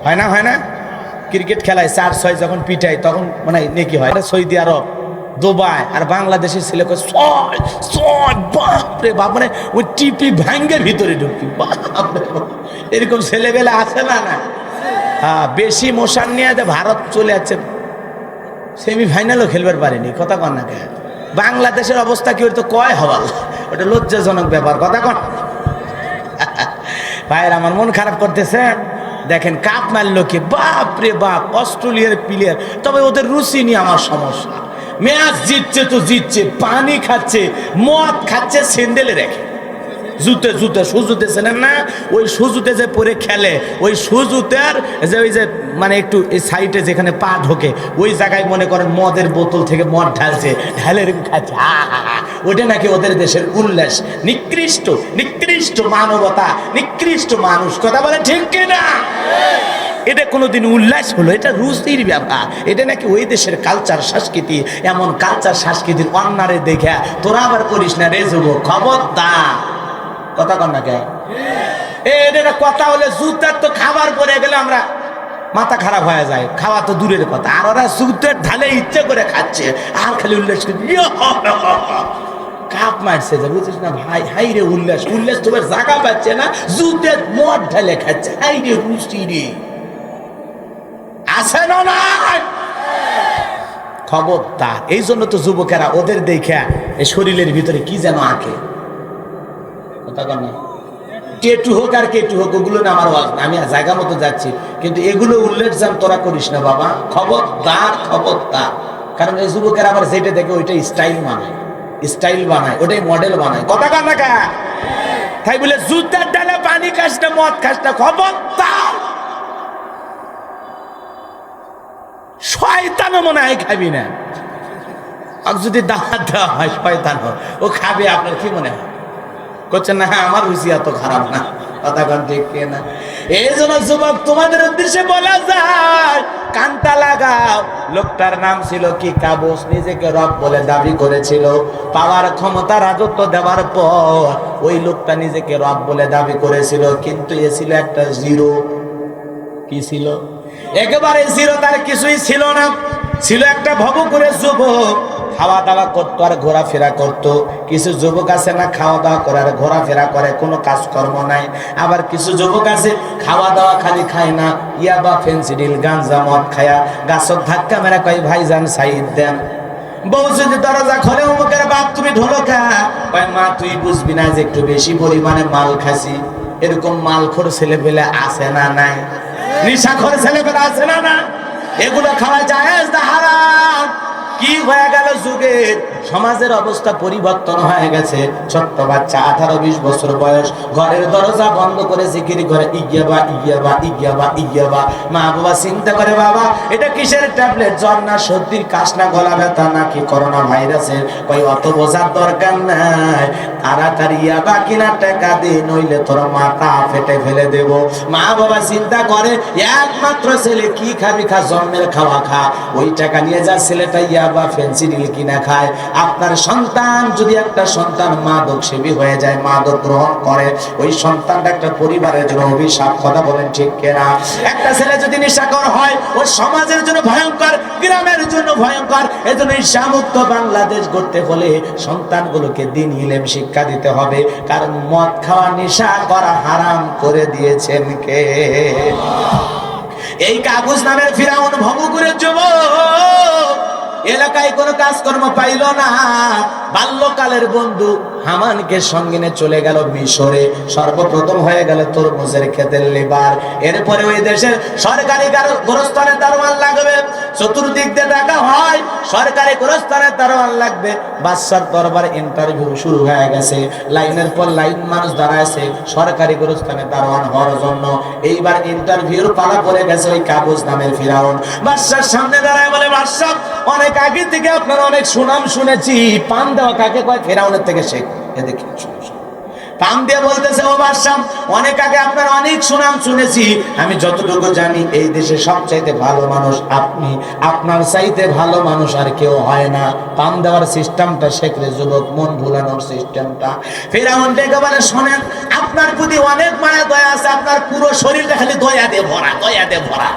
হয় না হয় না? ক্রিকেট খেলায় 4-6 যখন পিটায় তখন মানে নেকি হয়। সৌদি আরব, দুবাই আর বাংলাদেশের ছেলে ছয় ছয়, বাপরে বাপ, মানে ওই টিপি ভাঙ্গে ভিতরে ঢুকি, বাপরে বাপ। এরকম ছেলেবেলা আছে না? না, হ্যাঁ। বেশি মোশন নিয়ে ভারত চলে যাচ্ছে, সেমিফাইনালও খেলবার পারেনি। কথা কন না কেন? বাংলাদেশের অবস্থা কি হতো কয় হওয়াল, ওটা লজ্জাজনক ব্যাপার। কথা কন ভাইয়ের, আমার মন খারাপ করতেছে। দেখেন কাপ মারলো কি, বাপ রে বাপ, অস্ট্রেলিয়ার প্লেয়ার। তবে ওদের রুচি নিয়ে আমার সমস্যা। ম্যাচ জিতছে তো জিতছে, পানি খাচ্ছে, মদ খাচ্ছে, স্যান্ডেলে রেখে জুতে জুতে সুজুতে চেনেন না? ওই সুজুতে যে পরে খেলে, ওই সুজুতের যে ওই যে মানে একটু এই সাইডে যেখানে পা ঢোকে ওই জায়গায় মনে করেন মদের বোতল থেকে মদ ঢালছে, ঢালে খাচ্ছে। ওটা নাকি ওদের দেশের উল্লাস। নিকৃষ্ট নিকৃষ্ট মানবতা, নিকৃষ্ট মানুষ। কথা বলে ঠিক কিনা? এটা কোনোদিন উল্লাস হলো? এটা রুচির ব্যাপার। এটা নাকি ওই দেশের কালচার সংস্কৃতি। এমন কালচার সংস্কৃতির অন্যারে দেখে তোরা আবার করিস না রে যুবক, খবরদার। কথা কন না কে? এটা কথা হলে জুতার তো খাবার পরে গেলে আমরা মাথা খারাপ হয়ে যায়, খাওয়া তো দূরের কথা। আর ওরা জুতার ঢালে ইচ্ছে করে খাচ্ছে আর খালি উল্লাস করে কাপ মারছে, যে বুঝছিস না ভাই? হাই রে উল্লাস, উল্লাস তোমার জায়গা পাচ্ছে না, জুতের মদ ঢালে খাচ্ছে। হাই রে রুচি রে, আছে না নাই? খবরদার। এই জন্য তো যুবকেরা ওদের দেখে এই শরীরের ভিতরে কি যেন আঁকে। কেটু হোক আর কেটু হোক, ওগুলো না আমার ওয়াজ না, আমি জায়গা মতো যাচ্ছি। কিন্তু এগুলো উল্লেখ যান তোরা করিস না বাবা, খবরদার খবরদার। কারণ এই যুবকেরা আবার যেটা দেখে ওইটাই স্টাইল বানায়, স্টাইল বানায়, ওটাই মডেল বানায়। কথা কান না কা? তাই বলে জুতার ডালে পানি খাস না, মদ খাস না, খবরদার। শয়তানও মনে হয় খাবি না। আর যদি দাওয়াত দেওয়া হয় শয়তান ও খাবে, আপনার কি মনে হয়? করছেন না হ্যাঁ আমার রুচি এত খারাপ না। কথা কন ঠিক না? এই জন্য যুবক তোমাদের উদ্দেশ্যে বলা যায়, কানটা লাগাও। লোকটার নাম ছিল কি? কাবুস। নিজেকে রব বলে দাবি করেছিল। পাওয়ার ক্ষমতা রাজত্ব দেওয়ার পর ওই লোকটা নিজেকে রব বলে দাবি করেছিল, কিন্তু এ ছিল একটা জিরো। কি ছিল? একেবারে জিরো, তার কিছুই ছিল না। ছিল একটা ভবঘুরে যুবক, খাওয়া দাওয়া করতো আর ঘোরাফেরা করতো। কিছু যুবক আছে না খাওয়া দাওয়া করে আর ঘোরাফেরা করে, কোনো কাজকর্ম নাই। আবার কিছু যুবক আছে খাওয়া দাওয়া খালি খায় না, ইয়াবা ফেন্সিডিল গাঞ্জা মদ খায়া গাছত ধাক্কা মেরা কয় ভাইজান সাইদ দেন। বউ যদি দরজা খোলে, অমুকের বাপ তুমি ঢোলো খা, কয় মা তুই বুঝবি না যে একটু বেশি পরিমাণে মাল খাসি। এরকম মালখোর ছেলে পেলে আছে না নাই? নিশাখোর ছেলে পেলে আছে না না? এগুলো খাওয়া জায়েজ না হারাম? কি হয়ে গেল যুগের, সমাজের অবস্থা পরিবর্তন হয়ে গেছে। ছোট্ট বাচ্চা 18-20 বছর বয়স, ঘরের দরজা বন্ধ করে জিকির করে ইয়াবা ইয়াবা ইয়াবা ইয়াবা। মা বাবা চিন্তা করে, বাবা এটা কিসের ট্যাবলেট? জ্বর না সর্দির, কাশ না গলা ব্যথা, নাকি করোনা ভাইরাসের? কই অত বোঝার দরকার নাই, তাড়াতাড়ি ইয়াবা কিনা টাকা দে, নইলে তোর মাথা ফেটে ফেলে দেব। মা বাবা চিন্তা করে একমাত্র ছেলে, কি খাবি খা, জন্মের খাওয়া খা, ওই টাকা নিয়ে যা ছেলেটা ইয়াবা ফেন্সিডিল কিনা খায়। আপনার সন্তান যদি একটা সন্তান মাদক সেবী হয়ে যায়, মাদক গ্রহণ করে, ওই সন্তানটা একটা পরিবারের জন্য অভিশাপ। কথা বলেন ঠিক কিনা? একটা ছেলে যদি নেশাখোর হয়, ও সমাজের জন্য ভয়ঙ্কর, গ্রামের জন্য ভয়ঙ্কর। এজন্য নেশামুক্ত বাংলাদেশ গড়তে হলে সন্তানগুলোকে দিন ইলম শিক্ষা দিতে হবে। কারণ মদ খাওয়া, নেশা করা হারাম করে দিয়েছেন কে? এই কাগজ নামের ফিরাউন ভবঘুরে যুবক এলাকায় কোনো কাজকর্ম পাইল না। বাল্যকালের বন্ধু হামানকে সঙ্গে নিয়ে চলে গেল মিশরে। সর্বপ্রথম হয়ে গেল তরমুজের ক্ষেতের লেবার। এরপরে ওই দেশের সরকারি গোরস্থানের দারোয়ান লাগবে। চতুর্দিক দিয়ে ডাকা হয়, সরকারি গোরস্থানের দারোয়ান লাগবে। বাদশার দরবার ইন্টারভিউ শুরু হয়ে গেছে। লাইনের পর লাইন মানুষ দাঁড়াইছে সরকারি গোরস্থানের দারোয়ান হওয়ার জন্য। এইবার ইন্টারভিউর পালা পড়ে গেছে ওই কাবুস নামের ফিরাউন। বাদশার সামনে দাঁড়ায় বলে, বাদশা অনেক আগে থেকে আপনার অনেক সুনাম শুনেছি। পান দেওয়া কাকে কয়? ফিরাউনের থেকে শেখ। এ দেখি পাম দিয়ে বলতেছে, ও বাদশাহ, অনেক আগে আপনার অনেক সুনাম শুনেছি, আমি যতটুকু জানি এই দেশে সবচাইতে ভালো মানুষ আপনি, আপনার চাইতে ভালো মানুষ আর কেউ হয় না। পাম দেওয়ার সিস্টেমটা শেখরে যুবক, মন ভুলানোর সিস্টেমটা। ফিরআউন ডেকে বলে, শোনেন, আপনার প্রতি অনেক মায়া দয়া আছে, আপনার পুরো শরীরটা খালি দয়া দিয়ে ভরা, দয়া দিয়ে ভরা।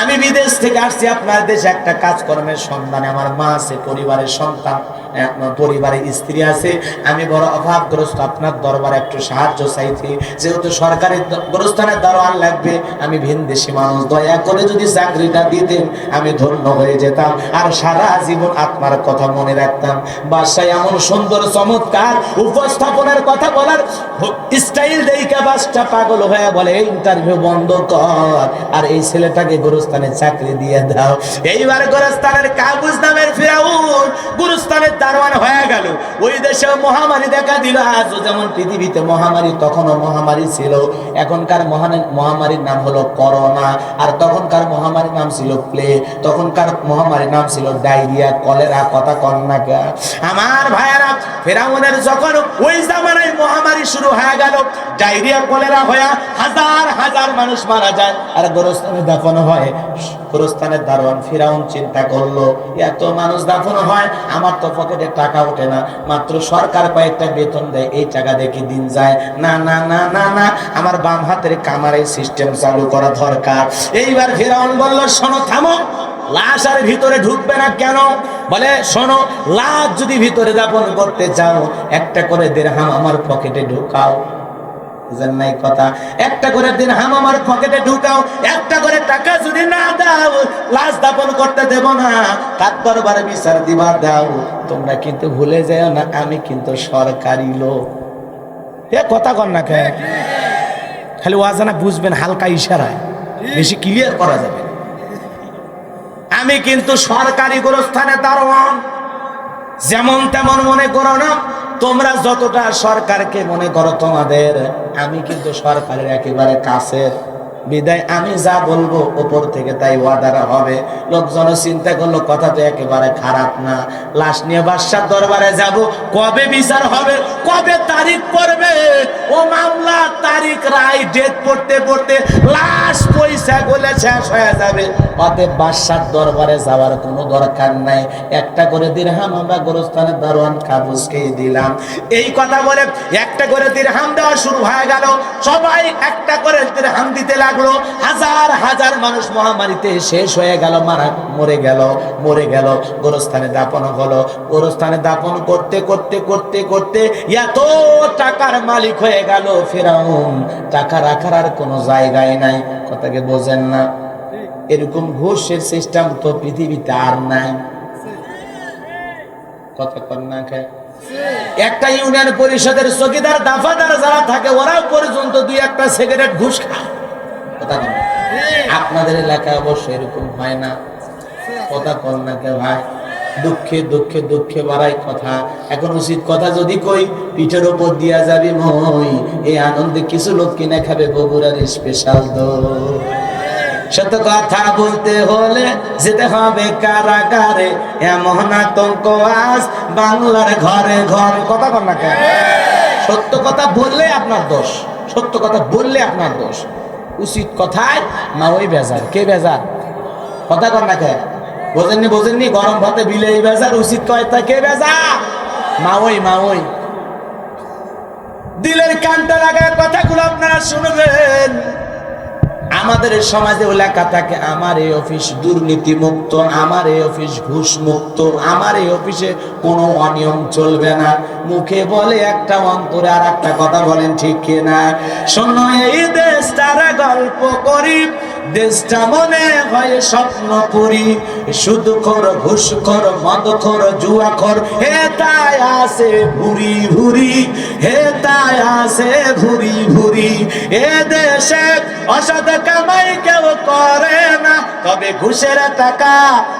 আমি বিদেশ থেকে আসছি আপনার দেশে একটা কাজকর্মের সন্ধানে, আমার মা আছে, পরিবারের সন্তান, পরিবারে স্ত্রী আছে, আমি বড় অভাবগ্রস্ত, আপনার দরবারে একটু সাহায্য চাইছি, যেহেতু সরকারি গোরস্থানের দারোয়ান লাগবে, আমি ভিনদেশী মানুষ, দয়া করে যদি চাকরিটা দিতেন আমি ধন্য হয়ে যেতাম, আর সারা জীবন আপনার কথা মনে রাখতাম। বাদশাহ এমন সুন্দর চমৎকার উপস্থাপনের কথা বলার স্টাইল দেইকা বাদশাহ পাগল হয়ে বলে, এই ইন্টারভিউ বন্ধ কর, আর এই ছেলেটাকে গোরস্থানে চাকরি দিয়ে দাও। এইবার গোরস্থানের কাবুজ নামের ফিরআউন গোরস্থানের দারোয়ান হয়ে গেল। ওই দেশে মহামারী দেখা দিল। আজও যেমন পৃথিবীতে মহামারী, তখনও মহামারী ছিল। এখনকার মহামারীর নাম হলো করোনা, আর তখনকার মহামারীর নাম ছিল প্লেগ, তখনকার মহামারীর নাম ছিল ডায়রিয়া, কলেরা। কথা কন্যাকা আমার ভাইয়েরা, ফিরআউনের যখন ওই জামানায় মহামারী শুরু হয়ে গেল, ডায়রিয়া কলেরা হয়ে হাজার হাজার মানুষ মারা যায়, আর গোরস্থানে দাফন হয়। গোরস্থানের দারোয়ান ফিরআউন চিন্তা করলো, এত মানুষ দাফন হয়, আমার তো পকেটে টাকা ওঠে না, মাত্র সরকার কয়েকটা বেতন দেয়, এই টাকা দেখে দিন যায় না, না না না না, আমার বাম হাতের কামারের সিস্টেম চালু করা দরকার। এইবার ফিরআউন বলল, শোনো, থামো, লাশ আর ভিতরে ঢুকবে না কেন? বলে, শোনো, লাশ যদি ভিতরে দাফন করতে চাও, একটা করে দিরহাম আমার পকেটে ঢুকাও। বুঝেন নাই কথা? একটা করে দিরহাম আমার পকেটে ঢুকাও, একটা করে টাকা যদি না দাও লাশ দাফন করতে দেব না, তার দরবারে বিচার দিবা দাও। তোমরা কিন্তু ভুলে যাও না, আমি কিন্তু সরকারি লোক। এ কথা কর না, খালি ওয়াজানা বুঝবেন হালকা ইশারায়, বেশি ক্লিয়ার করা যাবে। আমি কিন্তু সরকারি গোরস্থানে দারোয়ান, যেমন তেমন মনে করো না। তোমরা যতটা সরকারকে মনে করো তোমাদের, আমি কিন্তু সরকারের একেবারে কাছের। বিদায় আমি যা বলবো উপর থেকে তাই ওয়াদার হবে। লোকজন চিন্তা করলো, কথা তো একেবারে খারাপ না। লাশ নিয়ে বাদশার দরবারে যাব, কবে বিচার হবে, কবে তারিখ পড়বে, ও মামলা তারিখ রায় ডেট পড়তে পড়তে লাশ পয়সা গলে শেষ হয়ে যাবে। অতএব বাদশার দরবারে যাওয়ার কোনো দরকার নাই, একটা করে দিরহাম আমরা গোরস্থানের দারোয়ান কাবুজকে দিলাম। এই কথা বলে একটা করে দিরহাম দেওয়া শুরু হয়ে গেল। সবাই একটা করে দিরহাম দিতে লাগলো। হাজার হাজার মানুষ মহামারীতে শেষ হয়ে গেল, মরে গেল। গোরস্থানে দাফন হলো। গোরস্থানে দাফন করতে করতে করতে করতে এত টাকার মালিক হয়ে গেল ফিরআউন, টাকা রাখার আর কোনো জায়গায় নাই। কথাকে বোঝেন না? এরকম ঘুষের সিস্টেম তো পৃথিবীতে আর নাই। কথা কর না খায়। একটা ইউনিয়ন পরিষদের চৌকিদার দাফাদার যারা থাকে, ওরাও পর্যন্ত দুই একটা সিগারেট ঘুষ খায়। কথা কর না। আপনাদের এলাকায় অবশ্য এরকম হয় না? কথা কর না কে ভাই? দুঃখে দুঃখে দুঃখে বাড়াই কথা। এখন উচিত কথা যদি কই, পিঠের ওপর দিয়া যাবি মই। এই আনন্দে কিছু লোক কিনে খাবে বগুড়ার স্পেশাল দই। সত্য কথা বলতে হলে যেতে হবে কারাগারে, এমন আতঙ্ক আজ বাংলার ঘরে ঘরে। কথা কর না কেন? সত্য কথা বললে আপনার দোষ, সত্য কথা বললে আপনার দোষ। উচিত কথায় মা ওই বেজার। কে বেজার? কথা কর না কেন? বোঝেননি? গরম ভাতে বিলে বেজার, উচিত কথা কে বেজার? মা ওই। দিলের কানটা লাগায় কথাগুলো আপনারা শুনবেন। আমাদের সমাজে লেখা থাকে, আমার এই অফিস দুর্নীতি মুক্ত, আমার এই অফিস ঘুষ মুক্ত, আমার এই অফিসে কোনো অনিয়ম চলবে না। মুখে বলে একটা, অন্তরে আর একটা কথা বলেন, ঠিক কিনা? শোনো, এই দেশটার গল্প করি, দেশটা মনে হয় স্বপ্ন পুরি। সুদখোর, ঘুষখোর, মদখোর, জুয়াখোর, হে তাই আসে ভুরি ভুরি, হে তাই আসে ভুরি ভুরি। এ দেশে অসৎ কামাই কেউ করে না, তবে ঘুষের টাকা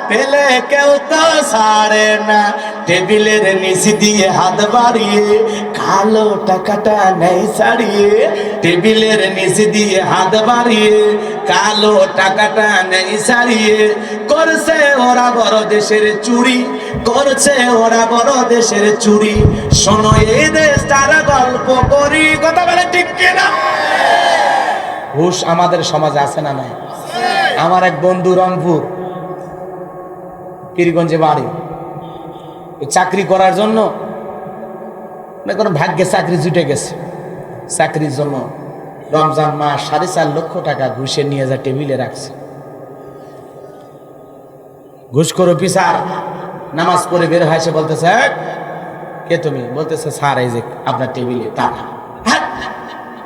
পেলে কেউ তো ছাড়ে না। টেবিলের নিচে দিয়ে হাত বাড়িয়ে কালো টাকাটা নেই ছাড়িয়ে, টেবিলের নিচে দিয়ে হাত বাড়িয়ে কালো টাকাটা নেই ছাড়িয়ে। করছে ওরা বড় দেশের চুরি, করছে ওরা বড় দেশের চুরি। শোনো এই দেশ তারা গল্প করি, কথা বলে ঠিক কিনা? ঘুষ আমাদের সমাজে আছে না নাই? আমার এক বন্ধু রংপুর পীরগঞ্জে বাড়ি, চাকরি করার জন্য কোনো ভাগ্যে চাকরি জুটে গেছে, চাকরির জন্য রমজান মাস 4.5 লক্ষ টাকা ঘুষে নিয়ে যা টেবিলে রাখছে। ঘুষখোর অফিসার নামাজ পড়ে বের হয়েছে, বলতেছে কে তুমি? বলতেছে স্যার এই যে আপনার টেবিলে টাকা।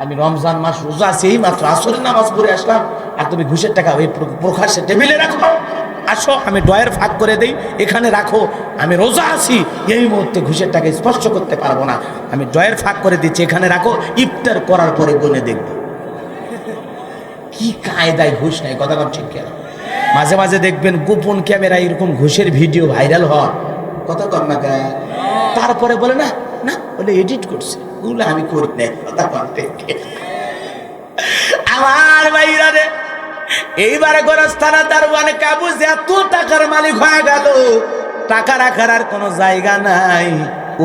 আমি রমজান মাস রোজা আছি, এই মাত্র আসরের নামাজ পড়ে আসলাম, আর তুমি ঘুষের টাকা ওই প্রকাশ্যে টেবিলে রাখো? আসো আমি ডয়ের ফাঁক করে দেই, এখানে রাখো, আমি রোজা আছি, এই মুহূর্তে ঘুষের টাকা স্পর্শ করতে পারবো না, আমি ডয়ের ফাঁক করে দিচ্ছি, এখানে রাখো, ইফতার করার পরে গুনে দেখব। কি কায়দায় ঘুষ নেই, কথা কম ঠিক কেন? মাঝে মাঝে দেখবেন গোপন ক্যামেরা এরকম ঘুষের ভিডিও ভাইরাল হয়, কথা কম না কেন? তারপরে বলে না না বলে এডিট করছে, ওগুলো আমি করি না, কথা কম ঠিক। আমার ভাইরা রে, এইবারে গোরস্থানা দারোয়ানে কাবুজ এত টাকার মালিক হয়ে গেল, টাকা রাখার আর কোনো জায়গা নাই,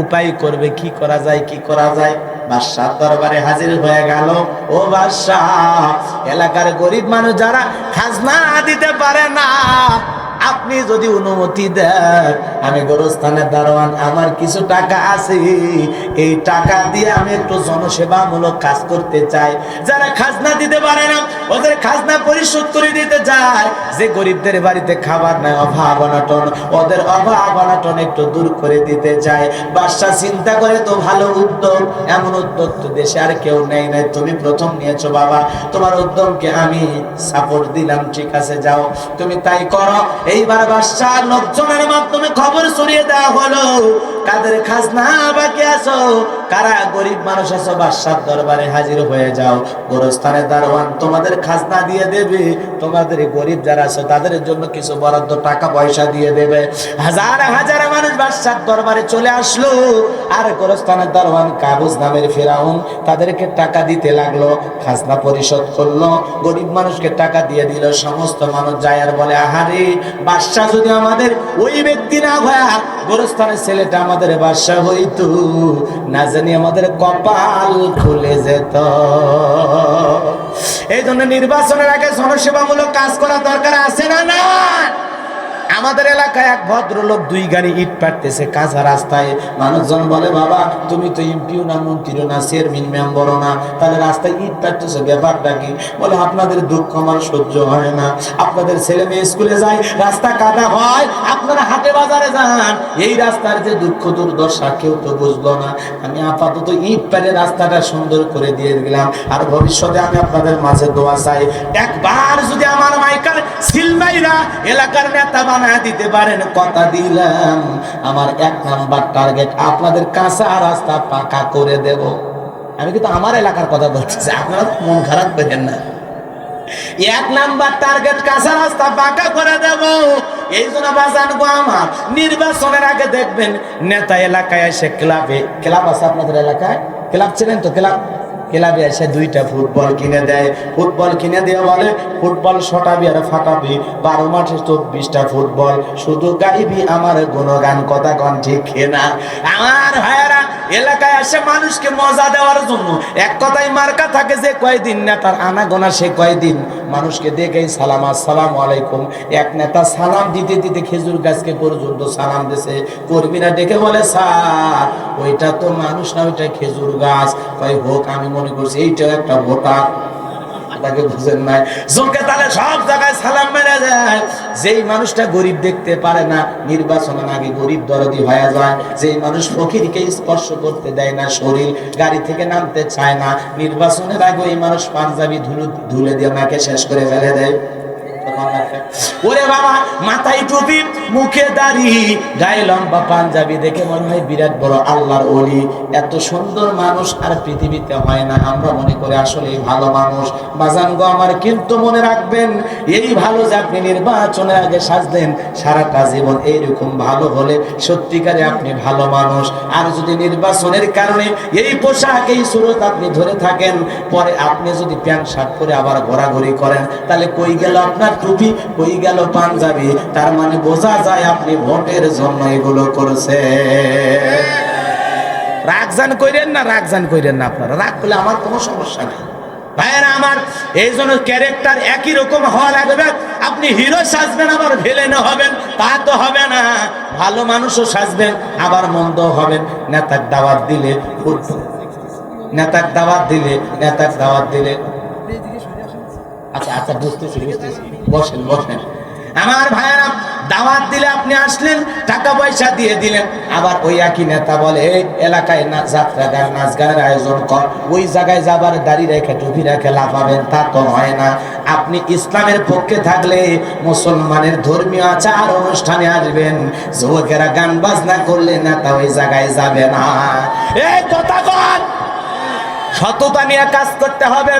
উপায় করবে কি করা যায়, কি করা যায়? বাদশাহ দরবারে হাজির হয়ে গেল। ও বাদশাহ, এলাকার গরিব মানুষ যারা খাজনা দিতে পারে না, আপনি যদি অনুমতি দেন, আমি গোরস্থানের দারোয়ান, আমার কিছু টাকা আছে, এই টাকা দিয়ে আমি একটু জনসেবামূলক কাজ করতে চাই। যারা খাজনা দিতে পারে না ওদের খাজনা পরিশোধ করে দিতে চায়। যে গরিবদের বাড়িতে খাবার নাই, অভাব অনটন, ওদের অভাব অনটন একটু দূর করে দিতে চায়। বাদশা চিন্তা করে, তো ভালো উদ্যোগ, এমন উদ্যোগ তো দেশে আর কেউ নেই নাই, তুমি প্রথম নিয়েছো বাবা, তোমার উদ্যমকে আমি সাপোর্ট দিলাম, ঠিক আছে যাও তুমি তাই করো। এইবার বাদশার লোকজনের মাধ্যমে খবর ছড়িয়ে দেওয়া হলো, কাদের খাজনা বাকি আছো, কারা গরিব মানুষ আছো, বাদশার দরবারে হাজির হয়ে যাও। গোরস্থানের দারোয়ান তোমাদের খাজনা দিয়ে দেবে, তোমাদের গরিব যারা আছো তাদের জন্য কিছু বরাদ্দ টাকা পয়সা দিয়ে দেবে। হাজার হাজার মানুষ বাদশার দরবারে চলে আসলো, আর গোরস্থানের দারোয়ান কাবুজ নামের ফেরাউন তাদেরকে টাকা দিতে লাগলো, খাজনা পরিশোধ করলো, গরিব মানুষকে টাকা দিয়ে দিল। সমস্ত মানুষ যায় আর বলে, আহারে বাদশা যদি আমাদের ওই ব্যক্তি না হয়, গোরস্থানের ছেলেটা আমাদের বাদশা হইতো, না জানি আমাদের কপাল খুলে যেত। এই জন্য নির্বাচনের আগে জনসেবামূলক কাজ করা দরকার আছে না? না, আমাদের এলাকায় এক ভদ্রলোক 2 গাড়ি ইট পাড়তেছে কাঁচা রাস্তায়। মানুষজন বলে, বাবা তুমি তো এমপিও না, মন্ত্রীও না, চেয়ারম্যান মেম্বারও না, তাহলে রাস্তায় ইট পাড়তেছে, ব্যাপারটা কি? বলে, আপনাদের দুঃখ আমার সহ্য হয় না, আপনাদের ছেলে মেয়ে স্কুলে যায়, রাস্তা কাদা হয়, আপনারা হাটে বাজারে যান, এই রাস্তার যে দুঃখ দুর্দশা কেউ তো বুঝলো না। আমি আপাতত ইট পাড়ে রাস্তাটা সুন্দর করে দিয়ে দিলাম, আর ভবিষ্যতে আমি আপনাদের মাঝে দোয়া চাই, একবার যদি আমার মাইকার সিলমাইরা এলাকার নেতা বানায় দিতে পারেন, কথা দিলাম আমার 1 নাম্বার টার্গেট আপনাদের কাঁচা রাস্তা পাকা করে দেব। আমি কিন্তু আমার এলাকার কথা বলছি, আপনারা মন খারাপ করেন না। 1 নাম্বার টার্গেট কাঁচা রাস্তা পাকা করে দেব। এই জন্য বাজান গো আমার, নির্বাচনের আগে দেখবেন নেতা এলাকায় এসে ক্লাব আছে আপনাদের এলাকায়, ক্লাব চেনেন তো? ক্লাবে এসে 2টা ফুটবল কিনে দেয়, ফুটবল কিনে দিয়ে বলে ফুটবল শটাবি আর ফাটাবি, 12 মাঠে 24টা ফুটবল, শুধু গাইবি আমার গুণগান, কথা কন ঠিক না? আমার ভাইয়েরা, এলাকায় আসে মানুষকে মজা দেওয়ার জন্য, এক কথায় মার্কা থাকে যে কয়দিন নেতার আনাগোনা, সে কয়দিন মানুষকে দেখেই সালাম, আসসালামু আলাইকুম। এক নেতা সালাম দিতে দিতে খেজুর গাছকে পর্যন্ত সালাম দিছে, কর্মীরা ডেকে বলে, স্যার ওইটা তো মানুষ না, ওইটা খেজুর গাছ। তাই হোক, আমি মনে করছি এইটাও একটা ভোটার, তাকে বুঝেন নাই? জোকে তাহলে সব জায়গায় সালাম মেরে যায়। যেই মানুষটা গরিব দেখতে পারে না, নির্বাচনের আগে গরিব দরদি হয়ে যায়। যেই মানুষ ফকিরকে স্পর্শ করতে দেয় না, শরীর গাড়ি থেকে নামতে চায় না, নির্বাচনের আগে এই মানুষ পাঞ্জাবি ধুলে দিয়ে নাকে শেষ করে ফেলে দেয়। ওরে বাবা, মাথায় টুপি, মুখে দাড়ি, গায়ে লম্বা পাঞ্জাবি, দেখে মনে হয় বিরাট বড় আল্লাহর ওলি। এত সুন্দর মানুষ আর পৃথিবীতে হয় না। আমরা মনে করি আসলে ভালো মানুষ। বাজান গো আমার, কিন্তু মনে রাখবেন, এই ভালো যে আপনি নির্বাচনের আগে সাজলেন, সারাটা জীবন এইরকম ভালো হলে সত্যিকারে আপনি ভালো মানুষ। আর যদি নির্বাচনের কারণে এই পোশাক, এই সুরত আপনি ধরে থাকেন, পরে আপনি যদি প্যান্ট শার্ট পরে আবার ঘোরাঘুরি করেন, তাহলে কই গেল আপনার টুপি, হয়ে গেল পাঞ্জাবি, তার মানে বোঝা যায় আপনি ভোটের জন্য এগুলো করছে। রাগজান কইরেন না, রাগজান কইরেন না, আপনারা রাগ করলে আমার কোনো সমস্যা নেই ভাইয়েরা আমার। এই জন্য ক্যারেক্টার একই রকম হওয়া লাগবে। আপনি হিরো সাজবেন আবার ভিলেনও হবেন, তা তো হবে না। ভালো মানুষও সাজবেন আবার মন্দ হবেন। নেতার দাওয়াত দিলে, নেতার দাওয়াত দিলে, নেতার দাওয়াত দিলে, আচ্ছা আচ্ছা বুঝতেছি বুঝতেছি, বসেন বসেন। আমার ভাইয়েরা, দাওয়াত দিলে আপনি আসলেন, টাকা পয়সা দিয়ে দিলেন, আবার ওই একই নেতা বলে এই এলাকায় যাত্রা গান নাচ গানের আয়োজন কর, ওই জায়গায় যাবার দাড়ি রেখে টুপি রেখে লাফাবেন, তা তো হয় না। আপনি ইসলামের পক্ষে থাকলে মুসলমানের ধর্মীয় আচার অনুষ্ঠানে আসবেন, যুবকেরা গান বাজনা করলে নেতা ওই জায়গায় যাবে না। এই কথা কন, সততা নিয়ে কাজ করতে হবে,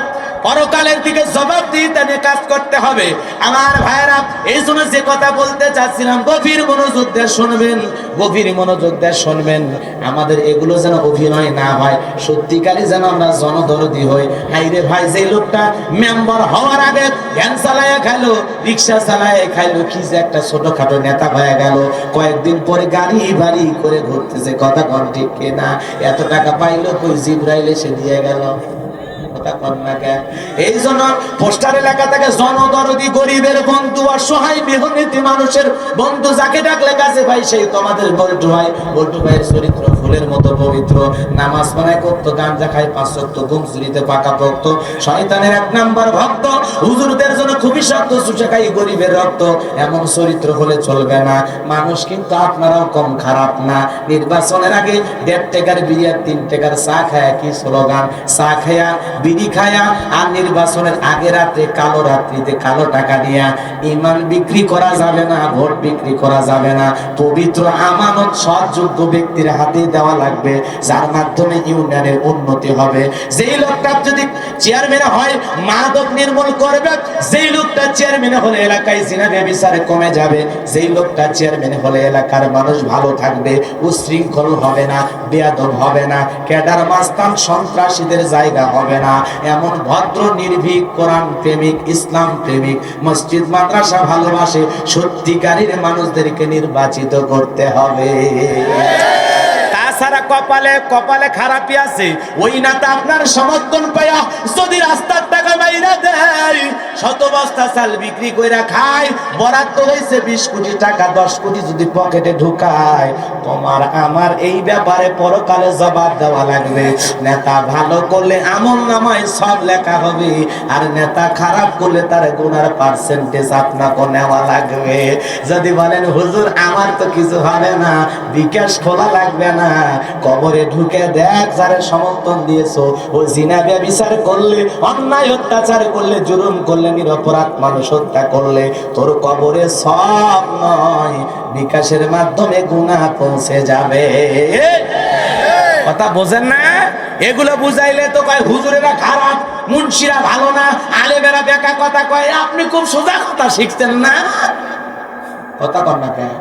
পরকালের দিকে জবাবদিহিতা নিয়ে কাজ করতে হবে। আমার ভাইয়েরা, এই জন্য যে কথা বলতে চাচ্ছিলাম, গভীর মনোযোগ দিয়ে শুনবেন, গভীর মনোযোগ দিয়ে শুনবেন। আমাদের এগুলো যেন অভিনয় না হয়, সত্যিকারই যেন আমরা জনদরদি হই। হাইরে ভাই, যে লোকটা মেম্বার হওয়ার আগে ভ্যান চালায় খাইলো, রিক্সা চালায় খাইলো, কি যে একটা ছোটখাটো নেতা হয়ে গেল, কয়েকদিন পরে গাড়ি বাড়ি করে ঘুরতেছে। কথা কন ঠিক কিনা? এত টাকা পাইলো কই, জিব্রাইল এসে দিয়ে গেল। এই জন্য পোস্টারে লেখা থাকে জনদরদি, গরিবের বন্ধু, অসহায় মেহনতি মানুষের বন্ধু, যাকে ডাকলে কাছে ভাই সেই তোমাদের বল্টু ভাই। বল্টু ভাইয়ের চরিত্র ফুলের মতো পবিত্র, নামাজ পড়ায় করতো, গাঁজা খায় 5 ওয়াক্ত, ঘুম চুরিতে পাকা পোক্ত, শয়তানের 1 নাম্বার ভক্ত, হুজুরদের জন্য খুবই শক্ত, চুষে খাই গরিবের রক্ত। এমন চরিত্র হলে চলবে না। মানুষ কিন্তু আপনারাও কম খারাপ না। নির্বাচনের আগে 1.5 টাকার বিড়ি আর 3 টাকার চা খায়া, কি স্লোগান, চা খায়া বিড়ি খায়া আর নির্বাচনের আগে রাতে কালো রাত্রিতে কালো টাকা দিয়া ইমান বিক্রি করা যাবে না, ভোট বিক্রি করা যাবে না। পবিত্র আমানত সৎযোগ্য ব্যক্তির হাতে দেওয়া লাগবে, যার মাধ্যমে ইউনিয়নের উন্নতি হবে। যেই লোকটা যদি চেয়ারম্যান হয় মাদক নির্মূল করবে, যেই লোকটা চেয়ারম্যান হলে এলাকায় জিনা ব্যভিচার কমে যাবে, যেই লোকটা চেয়ারম্যান হলে এলাকার মানুষ ভালো থাকবে, উশৃঙ্খল হবে না, বেয়াদব হবে না, ক্যাডার মাস্তান সন্ত্রাসীদের জায়গা হবে না। এমন ভদ্র নির্ভীক কোরআন প্রেমিক ইসলাম প্রেমিক মসজিদ মাদ্রাসা ভালোবাসে সত্যিকারের মানুষদেরকে নির্বাচিত করতে হবে। তাছাড়া কপালে কপালে খারাপই আছে, ওই নেতা আপনার সমর্থন পাইয়া যদি রাস্তার টাকা বাইরা দেয়, 100 বস্তা চাল বিক্রি কইরা খায়, বরাদ্দ হয়েছে 20 কোটি টাকা, 10 কোটি যদি পকেটে ঢুকায়, তোমার আমার এই ব্যাপারে পরকালে জবাব দেওয়া লাগবে। নেতা ভালো করলে আমলনামায় সব লেখা হবে, আর নেতা খারাপ করলে তার গুনার পার্সেন্টেজ আপনাকে নেওয়া লাগবে। যদি বলেন হুজুর আমার তো কিছু হবে না, বিকাশ খোলা লাগবে না, কবরে ঢুকে দেখ যারে সমর্থন দিয়েছো, ও জিনা ব্যভিচার করলে, অন্যায় অত্যাচার করলে, জুলুম করলে, নিরপরাধ মানুষ হত্যা করলে, তোর কবরে সব নয় বিকাশের মাধ্যমে গুনাহ পৌঁছে যাবে। কথা বোঝেন না? এগুলো বুঝাইলে তো কয় হুজুরেরা খারাপ, মুন্সিরা ভালো না, আলেমেরা বেকা কথা কয়। আপনি খুব সোজা কথা শিখছেন না, কথা কর না কেন?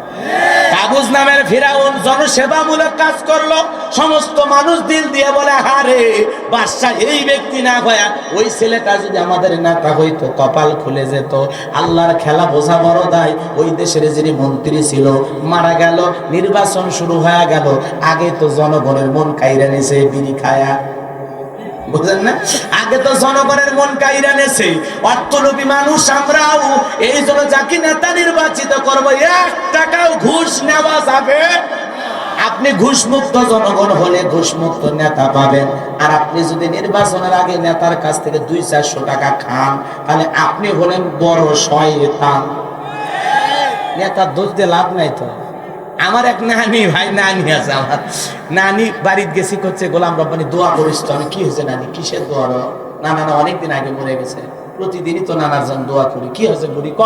কাবুজ নামের ফিরাউন জনসেবামূলক কাজ করলো, সমস্ত মানুষ দিল দিয়ে বলে হারে বাদশা এই ব্যক্তি না হয়, ওই ছেলেটা যদি আমাদের নেতা হইতো কপাল খুলে যেত। আল্লাহর খেলা বোঝা বড় দায়। ওই দেশের যিনি মন্ত্রী ছিল মারা গেল, নির্বাচন শুরু হয়ে গেল, আগে তো জনগণের মন কাইরা নিছে বিড়ি খায়া, বুঝলেন না? আগে তো জনগণের মন কাইরা নেছে, অর্থলোভী মানুষ আমরাও। এই জন্য যাকে নেতা নির্বাচিত করবো 1 টাকাও ঘুষ নেওয়া যাবে। আপনি ঘুষ মুক্ত জনগণ হলে ঘুষ মুক্ত নেতা পাবেন। আর আপনি যদি নির্বাচনের আগে নেতার কাছ থেকে 200-400 টাকা খান, তাহলে আপনি হলেন বড় শয়তান। নেতার দোষ দিয়ে লাভ নাই তো। আমার এক নানি ভাই, নানি আছে আমার, নানি বাড়িতে গেছি, করছে গোলাম রব্বানি দোয়া করিস তো। আমি কি হয়েছে নানি? কিসের দোয়া? না না অনেকদিন আগে মরে গেছে, প্রতিদিনই তো নানার জন্য দোয়া করি। কি হয়েছে বুড়ি ক?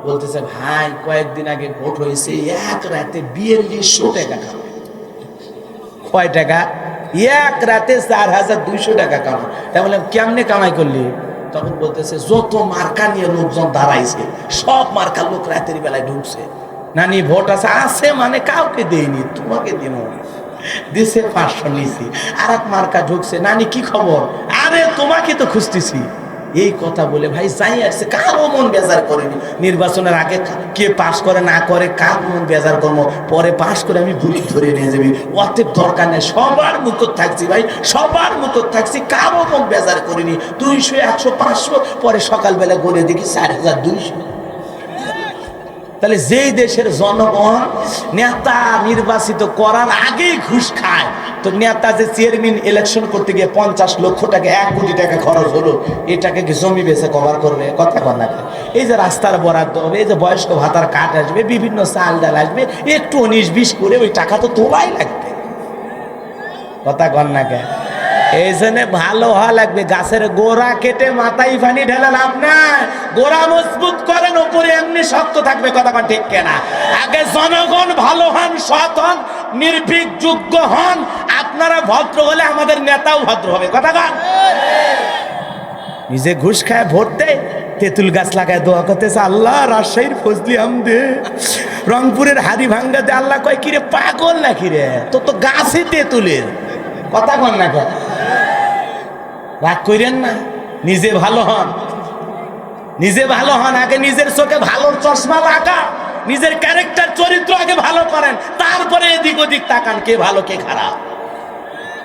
বলতেছে ভাই কয়েকদিন আগে ভোট হয়েছে, 1 রাতে 4200 টাকা খাবে। কয় টাকা? 1 রাতে 4200 টাকা কামাই। তাই বললাম কেমনে কামাই করলি? তখন বলতেছে যত মার্কা নিয়ে লোকজন দাঁড়াইছে সব মার্কার লোক রাতের বেলায় ঢুকছে। নানি ভোট আছে আছে মানে কাউকে দেয়নি, তোমাকে দিব। দিছে 500 নিছি, আর এক মার্কা ঢুকছে। নানি কি খবর? আরে তোমাকে তো খুঁজতেছি। এই কথা বলে ভাই যাই আসছে, কারো মন বেজার করেনি। নির্বাচনের আগে কে পাস করে না করে কার মন বেজার করবো, পরে পাস করে আমি বুড়ি ধরে নিয়ে যাবি, অতএব দরকার নেই। সবার মুখত থাকছি ভাই, সবার মুখত থাকছি, কারো মন বেজার করিনি। 200, 100, 500, পরে সকালবেলা গড়ে দেখি 4200। তাহলে যেই দেশের জনগণ নেতা নির্বাচিত করার আগেই ঘুষ খায়, তো নেতা যে চেয়ারম্যান ইলেকশন করতে গিয়ে 50 লক্ষ টাকা 1 কোটি টাকা খরচ হলো, এটাকে কি জমি বেচে কভার করবে? কথা কর না। এই যে রাস্তার বরাদ্দ হবে, এই যে বয়স্ক ভাতার কার্ড আসবে, বিভিন্ন চাল ডাল আসবে, একটু 19-20 করে ওই টাকা তো তোলাই লাগবে। কথা কর না কে? এই জন্য ভালো হওয়া লাগবে। গাছের গোড়া কেটে মাথায় পানি ঢেলে লাভ নাই, গোড়া মজবুত করেন, উপরে এমনি শক্ত থাকবে। কথা কন ঠিক কেনা? আগে জনগণ ভালো হন, সৎ হন, নির্ভীক যোগ্য হন। আপনারা ভদ্র হলে আমাদের নেতাও ভদ্র হবে। কথা কন। নিজে ঘুষ খায় ভোট দেয়, তেঁতুল গাছ লাগায় দোয়া করতেছে, আল্লাহ রাজশাহীর ফজলি আম দে, রংপুরের হাড়ি ভাঙ্গা দে। আল্লাহ কয় কিরে পাগল নাকি রে, তো তো গাছে তেঁতুলের। কথা কন না কেন? রাগ করেন না, নিজে ভালো হন, নিজে ভালো হন। আগে নিজের চোখে ভালো চশমা লাগা, নিজের ক্যারেক্টার চরিত্র আগে ভালো করেন, তারপরে এদিক ওদিক তাকান কে ভালো কে খারাপ।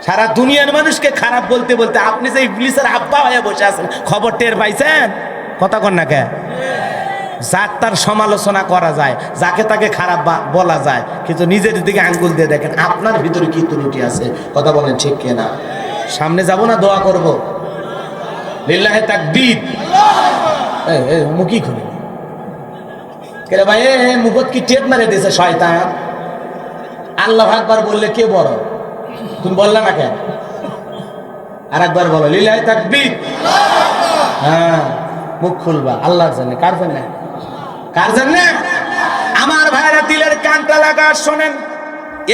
সারা দুনিয়ার মানুষকে খারাপ বলতে বলতে আপনি যে ইবলিসের আব্বা হয়ে বসে আছেন, খবর টের পাইছেন? কথা কন না কে? যার তার সমালোচনা করা যায়, যাকে তাকে খারাপ বলা যায়, কিন্তু নিজের দিকে আঙ্গুল দিয়ে দেখেন আপনার ভিতরে কি ত্রুটি আছে। কথা বলেন ঠিক কিনা? সামনে যাব না, দোয়া করব। লিল্লাহে তাকবীর। মুখই খুলে কেরে ভাই, মুখত কি টেপ মারে দিয়েছে শয়তান? আল্লাহু আকবার বললে কে বড়? তুমি বললা না কেন? আর একবার বলো লিল্লাহে তাকবীর। হ্যাঁ, মুখ খুলবা। আল্লাহর জন্য। কার জন্য? কার জন্য? আমার ভাইরা দিলের কানটা লাগা শোনেন।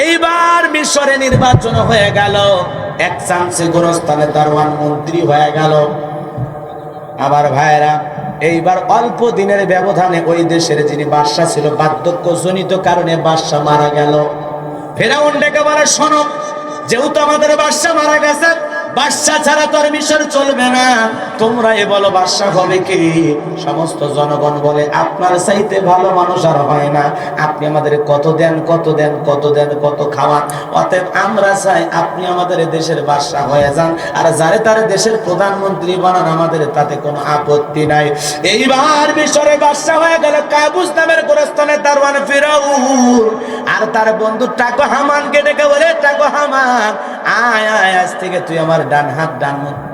এইবার মিশরে নির্বাচন হয়ে গেল, এক চান্সে গোরস্থানে দারওয়ান মন্ত্রী হয়ে গেল। আমার ভাইরা এইবার অল্প দিনের ব্যবধানে ওই দেশের যিনি বাদশা ছিল, বার্ধক্যজনিত কারণে বাদশা মারা গেল। ফেরাউন ডেকে বলে, শোনো, যেহেতু আমাদের বাদশা মারা গেছে, বাদশা ছাড়া তো আর মিশর চলবে না, তোমরা এ বলো বাদশা হবে কি? সমস্ত জনগণ বলে, আপনার চাইতে ভালো মানুষ আর হয় না, আপনি আমাদের কত দেন, কত দেন, কত দেন, কত খাওয়ান। অতএব আমরা চাই আপনি আমাদের দেশের বাদশা হয়ে যান, আর যারে তার দেশের প্রধানমন্ত্রী বানান, আমাদের তাতে কোনো আপত্তি নাই। এইবার মিশরে বাদশা হয়ে গেল কাবুস নামের গোরস্থানের দারওয়ান ফিরাউন, আর তার বন্ধু টাকো হামানকে ডেকে বলে, টাকো হামান, আয় আয়, আজ থেকে তুই আমার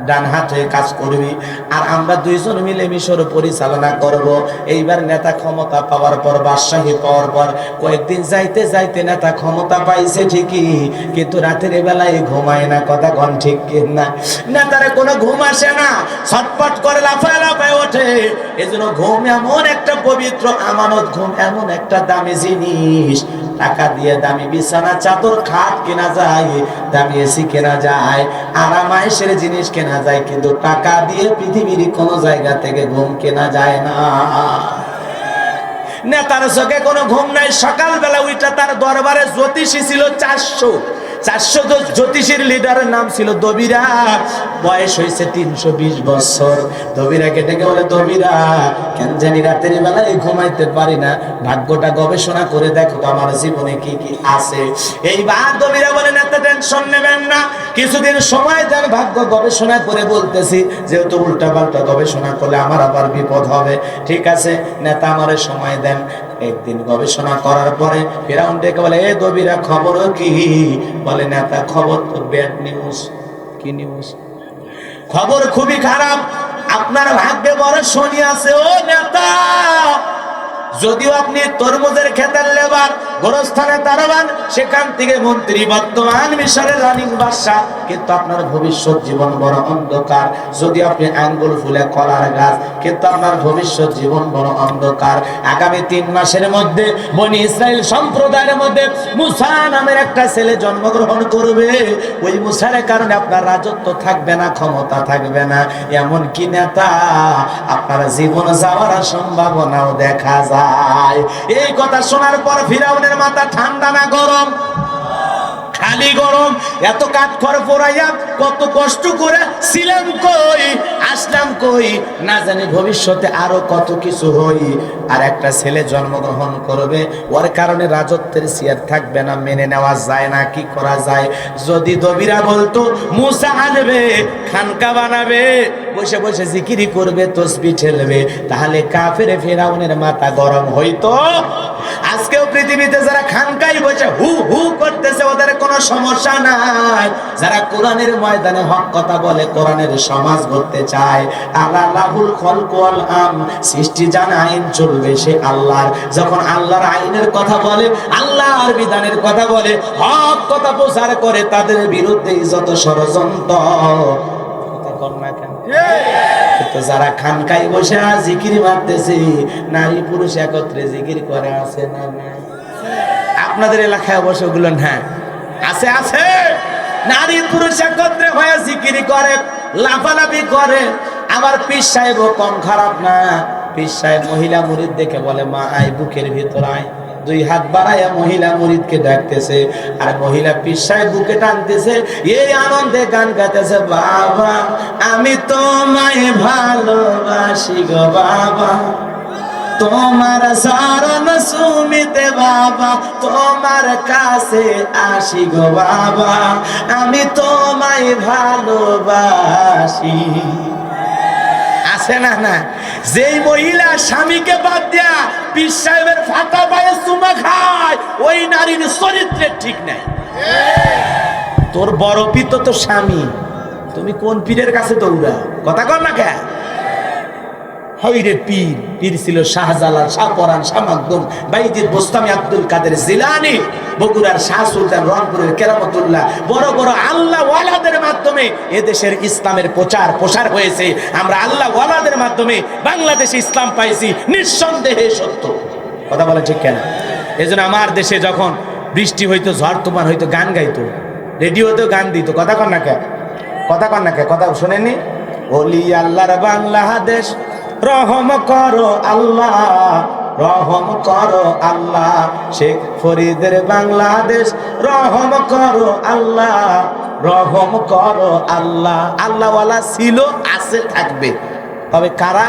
ডান হাত হয়ে কাজ করবি, আর আমরা দুইজন মিলে মিশর পরিচালনা করব। এইবার নেতা ক্ষমতা পাওয়ার পর, বাদশাহী পাওয়ার পর কয়েকদিন যাইতে যাইতে নেতা ক্ষমতা পাইছে ঠিকই, কিন্তু রাতের বেলায় ঘুমায় না। কথা কন ঠিক কিনা? নেতারে কোনো ঘুম আসে না, ছটপট করে লাফায় লাফায় ওঠে। এজন্য ঘুম এমন একটা পবিত্র আমানত, ঘুম এমন একটা দামি জিনিস। টাকা দিয়ে দামি বিছানা, চাদর, খাট কেনা যায়, দামি এসি কেনা যায়, আরামায়েশের জিনিস কেনা যায়, কিন্তু টাকা দিয়ে পৃথিবীর কোন জায়গা থেকে ঘুম কেনা যায় না। নেতার চোখে কোনো ঘুম নাই। সকালবেলা উইটা তার দরবারে জ্যোতিষী ছিল 400 জ্যোতিষীর লিডারের নাম ছিল দবিরা। বয়স হয়েছে 320 বছর। দবিরাকে ডেকে বলে, দবিরা, কেন জানি রাতের বেলায় ঘুমাইতে পারি না, ভাগ্যটা গবেষণা করে দেখো আমার জীবনে কি কি আছে। এইবার দবিরা বলে, নেতা টেনশন নেবেন না, কিছুদিন সময় দেন, ভাগ্য গবেষণা করে বলতেছি, যেহেতু উল্টা পাল্টা গবেষণা করলে আমার আবার বিপদ হবে। ঠিক আছে নেতা, আমারে সময় দেন। একদিন গবেষণা করার পরে ফিরাউন ডেকে বলে, এ দবিরা, খবর কি? বলে, নেতা, খবর তো ব্যাড নিউজ। কি নিউজ? খবর খুবই খারাপ, আপনার ভাগ্যে বড় শনি আছে। ও নেতা, যদিও আপনি তরমুজের ক্ষেতের লেবার, গোরস্থানে দারোয়ান, সেখান থেকে মন্ত্রী, বর্তমান মিশরের রানিং বাদশা, কিন্তু আপনার ভবিষ্যৎ জীবন বড় অন্ধকার। যদি আপনি আঙ্গুল ফুলে কলার গাছ, কিন্তু আপনার ভবিষ্যৎ জীবন বড় অন্ধকার। আগামী 3 মাসের মধ্যে বনি ইসরাইল সম্প্রদায়ের মধ্যে মুসা নামের একটা ছেলে জন্মগ্রহণ করবে। ওই মুসার কারণে আপনার রাজত্ব থাকবে না, ক্ষমতা থাকবে না। এমন কি নেতা, আপনার জীবন যাওয়ার সম্ভাবনাও দেখা যায়। এই কথা শোনার পর ফিরাউনের মাথা ঠান্ডা না গরম? খালি গরম, এত কাঠখড় পোড়াইয়া কত কষ্ট করে ছিলাম কই, আসলাম কই, না জানি ভবিষ্যতে আরো কত কিছু হই। আর একটা ছেলে জন্মগ্রহণ করবে, ওর কারণে রাজত্বের চেয়ার থাকবে না, মেনে নেওয়া যায় না। কি করা যায়? যদি দবিরা বলতো মুসা আনবে, খানকা বানাবে, বসে বসে জিকিরি করবে, তসবিহ ঠেলবে, তাহলে কাফের ফেরাউনের মাথা গরম হইতো। আজকেও পৃথিবীতে যারা খানকাই বসে হু হু করতেছে, ওদের কোনো সমস্যা নাই। যারা কোরআনের ময়দানে হক কথা বলে, কোরআনের সমাজ গড়তে চায়, আল্লাহুল খলক ওয়াল আম, সৃষ্টি জানা আইন চলবে সে আল্লাহর। যখন আল্লাহর আইনের কথা বলে, আল্লাহর বিধানের কথা বলে, হক কথা প্রচার করে, তাদের বিরুদ্ধে যত ষড়যন্ত্র, কথা কর না কেন? তো যারা খানকাই বসে জিকির মারতেছে, নারী পুরুষ একত্রে জিকির করে, আছে না? আপনাদের এলাকায় অবশ্য ওগুলো না আছে, আছে। নারী পুরুষ একত্রে হয়ে জিকির করে, লাফালাফি করে। আবার পীর সাহেবও কম খারাপ না। পীর সাহেব মহিলা মুরিদ দেখে বলে, মা আয়, বুকের ভিতর আয়। দুই হাত বাড়াইয়া মহিলা মুরিদকে ডাকতেছে, আর মহিলা পীর সাহেব বুকে টানতেছে, এই আনন্দে গান গাইতেছে, বাবা আমি তোমায় ভালোবাসি গো বাবা, তোমার চরণ সুমিতে বাবা, তোমার কাছে আসি গো বাবা, আমি তোমায় ভালোবাসি। আছে না? না। যেই মহিলা স্বামীকে বাদ দিয়া পীর সাহেবের ফাটা পায়ে চুমা খায়, ওই নারীর চরিত্রের ঠিক নাই। তোর বড় পীর তো স্বামী, তুমি কোন পীরের কাছে দৌড়াও? কথা কর না কে? হইরে পীর, পীর ছিল শাহজালাল, শাহপরান, শাহ মাকদুম, বাইজিদ বোস্তামি, আব্দুল কাদের জিলানী, বগুড়ার শাহ সুলতান, রংপুরের কেরামতুল্লাহ। বড় বড় আল্লাহ ওয়ালাদের মাধ্যমে এদেশের ইসলামের প্রচার হয়েছে। আমরা আল্লাহ ওয়ালাদের মাধ্যমে বাংলাদেশে ইসলাম পাইছি, নিঃসন্দেহে সত্য। কথা বলে ঠিক কেনা? এই জন্য আমার দেশে যখন বৃষ্টি হইতো, ঝড় তুফান হইতো, গান গাইতো, রেডিওতেও গান দিত। কথা কর না কে? কথা কর না কে? কথা শোনেননি? ওলি আল্লাহর বাংলাদেশ, রহম করো আল্লাহ, রহম করো আল্লাহ। শেখ ফরিদের বাংলাদেশ, রহম করো আল্লাহ, রহম করো আল্লাহ। আল্লাহওয়ালা ছিল, আছে, থাকবে। তবে কারা?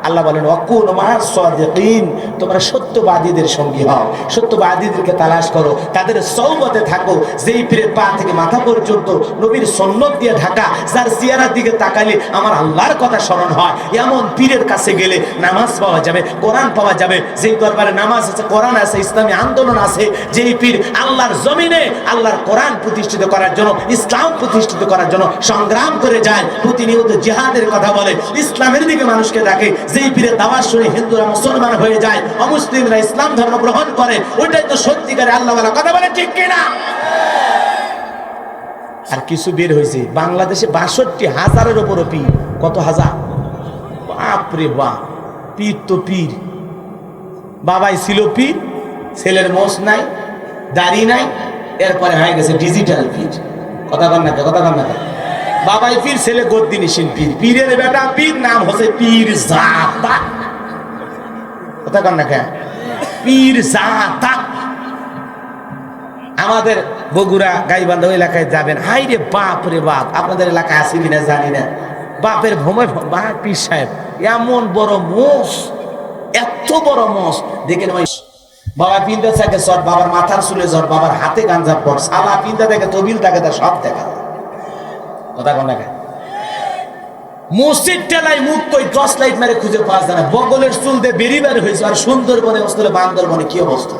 আল্লাহ বলেন, ওয়াকুনু মা'আস সাদিকিন, তোমরা সত্যবাদীদের সঙ্গী হও, সত্যবাদীদেরকে তালাশ করো, তাদের সহবতে থাকো। যেই পীরের পা থেকে মাথা পর্যন্ত নবীর সুন্নত দিয়ে ঢাকা, যার জিয়ারার দিকে তাকালে আমার আল্লাহর কথা স্মরণ হয়, এমন পীরের কাছে গেলে নামাজ পাওয়া যাবে, কোরআন পাওয়া যাবে। যেই দরবারে নামাজ আছে, কোরআন আছে, ইসলামী আন্দোলন আছে, যেই পীর আল্লাহর জমিনে আল্লাহর কোরআন প্রতিষ্ঠিত করার জন্য, ইসলাম প্রতিষ্ঠিত করার জন্য সংগ্রাম করে যায়, প্রতিনিয়ত জিহাদের কথা বলে, ইসলামের দিকে মানুষকে ডাকে, যেই পীরের দাওয়াত শুনে হিন্দুরা মুসলমান হয়ে যায়, অমুসলিমরা ইসলাম ধর্ম গ্রহণ করে, ওইটাই তো সত্যিকারে আল্লাহওয়ালা। কথা বলে ঠিক কিনা? আর কিছু বের হয়েছে বাংলাদেশে ৬২,০০০-এর উপরও পীর। কত হাজার? বাপরে বাপ! পীর তো পীর। বাবাই ছিল পীর, ছেলের মোষ নাই, দাড়ি নাই, এরপরে হয়ে গেছে ডিজিটাল পীর। কথা কর না? কথা কর না? বাবাই পীর, ছেলে গদ্দিনিসীন পীর, পীরের বেটা পীর, নাম হচ্ছে পীর জাতা। কথা কর না? পীর জাতা। আমাদের বগুড়া গাইবান্ধা এলাকায় যাবেন, হাই রে বাপ রে বাপ! আপনাদের এলাকায় আছে কিনা জানি না। বাপের ভূময় বা পীর সাহেব, এমন বড় মোষ, এত বড় মোষ দেখেন। ওই বাবা পিন্দা থাকে সব, বাবার মাথার চুলে জ্বর, বাবার হাতে গাঞ্জা পড়, সালা পিন্দা দেখে, তবিল থাকে, তার সব দেখা। কথা কন না? মসজিদ টেলায় মুখ কই টর্চ লাইট মেরে খুঁজে পাওয়া যায় না। বগলের চুল দিয়ে বেরিবার হয়েছে। আর সুন্দরবনে অবস্থা, বান্দরবনে কি অবস্থা!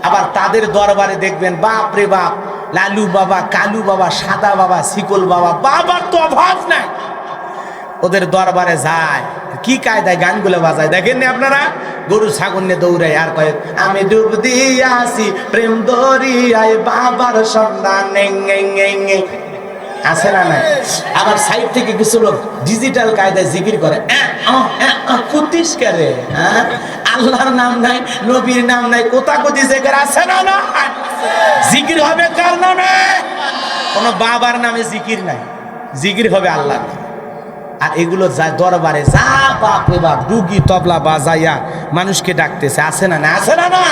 আবার তাদের দরবারে দেখবেন, বাপ রে বাপ, লালু বাবা, কালু বাবা, সাদা বাবা, শিকল বাবা, বাবার তো অভাব নাই। ওদের দরবারে যায়, কি কায়দায় গানগুলো বাজায় দেখেন না আপনারা? গরু ছাগল নিয়ে দৌড়ায়, আর কয়েক আমি ডুব দিয়ে আসি প্রেম দরিয়ায়, বাবার সন্ধানে। আছে না? নাই? আবার সাইড থেকে কিছু লোক ডিজিটাল কায়দায় জিকির করে, কুতিস করে, আল্লাহর নাম নাই, নবীর নাম নাই, কোথাকুতি জিকির। আছে না? না, জিকির হবে কার নামে? কোন বাবার নামে জিকির নাই, জিকির হবে আল্লাহর নামে। আর এগুলো যায় দরবারে, যা বাপ রে বাপ, ডুগি তবলা বাজাইয়া মানুষকে ডাকতেছে। আছে না? না, আছে না? না,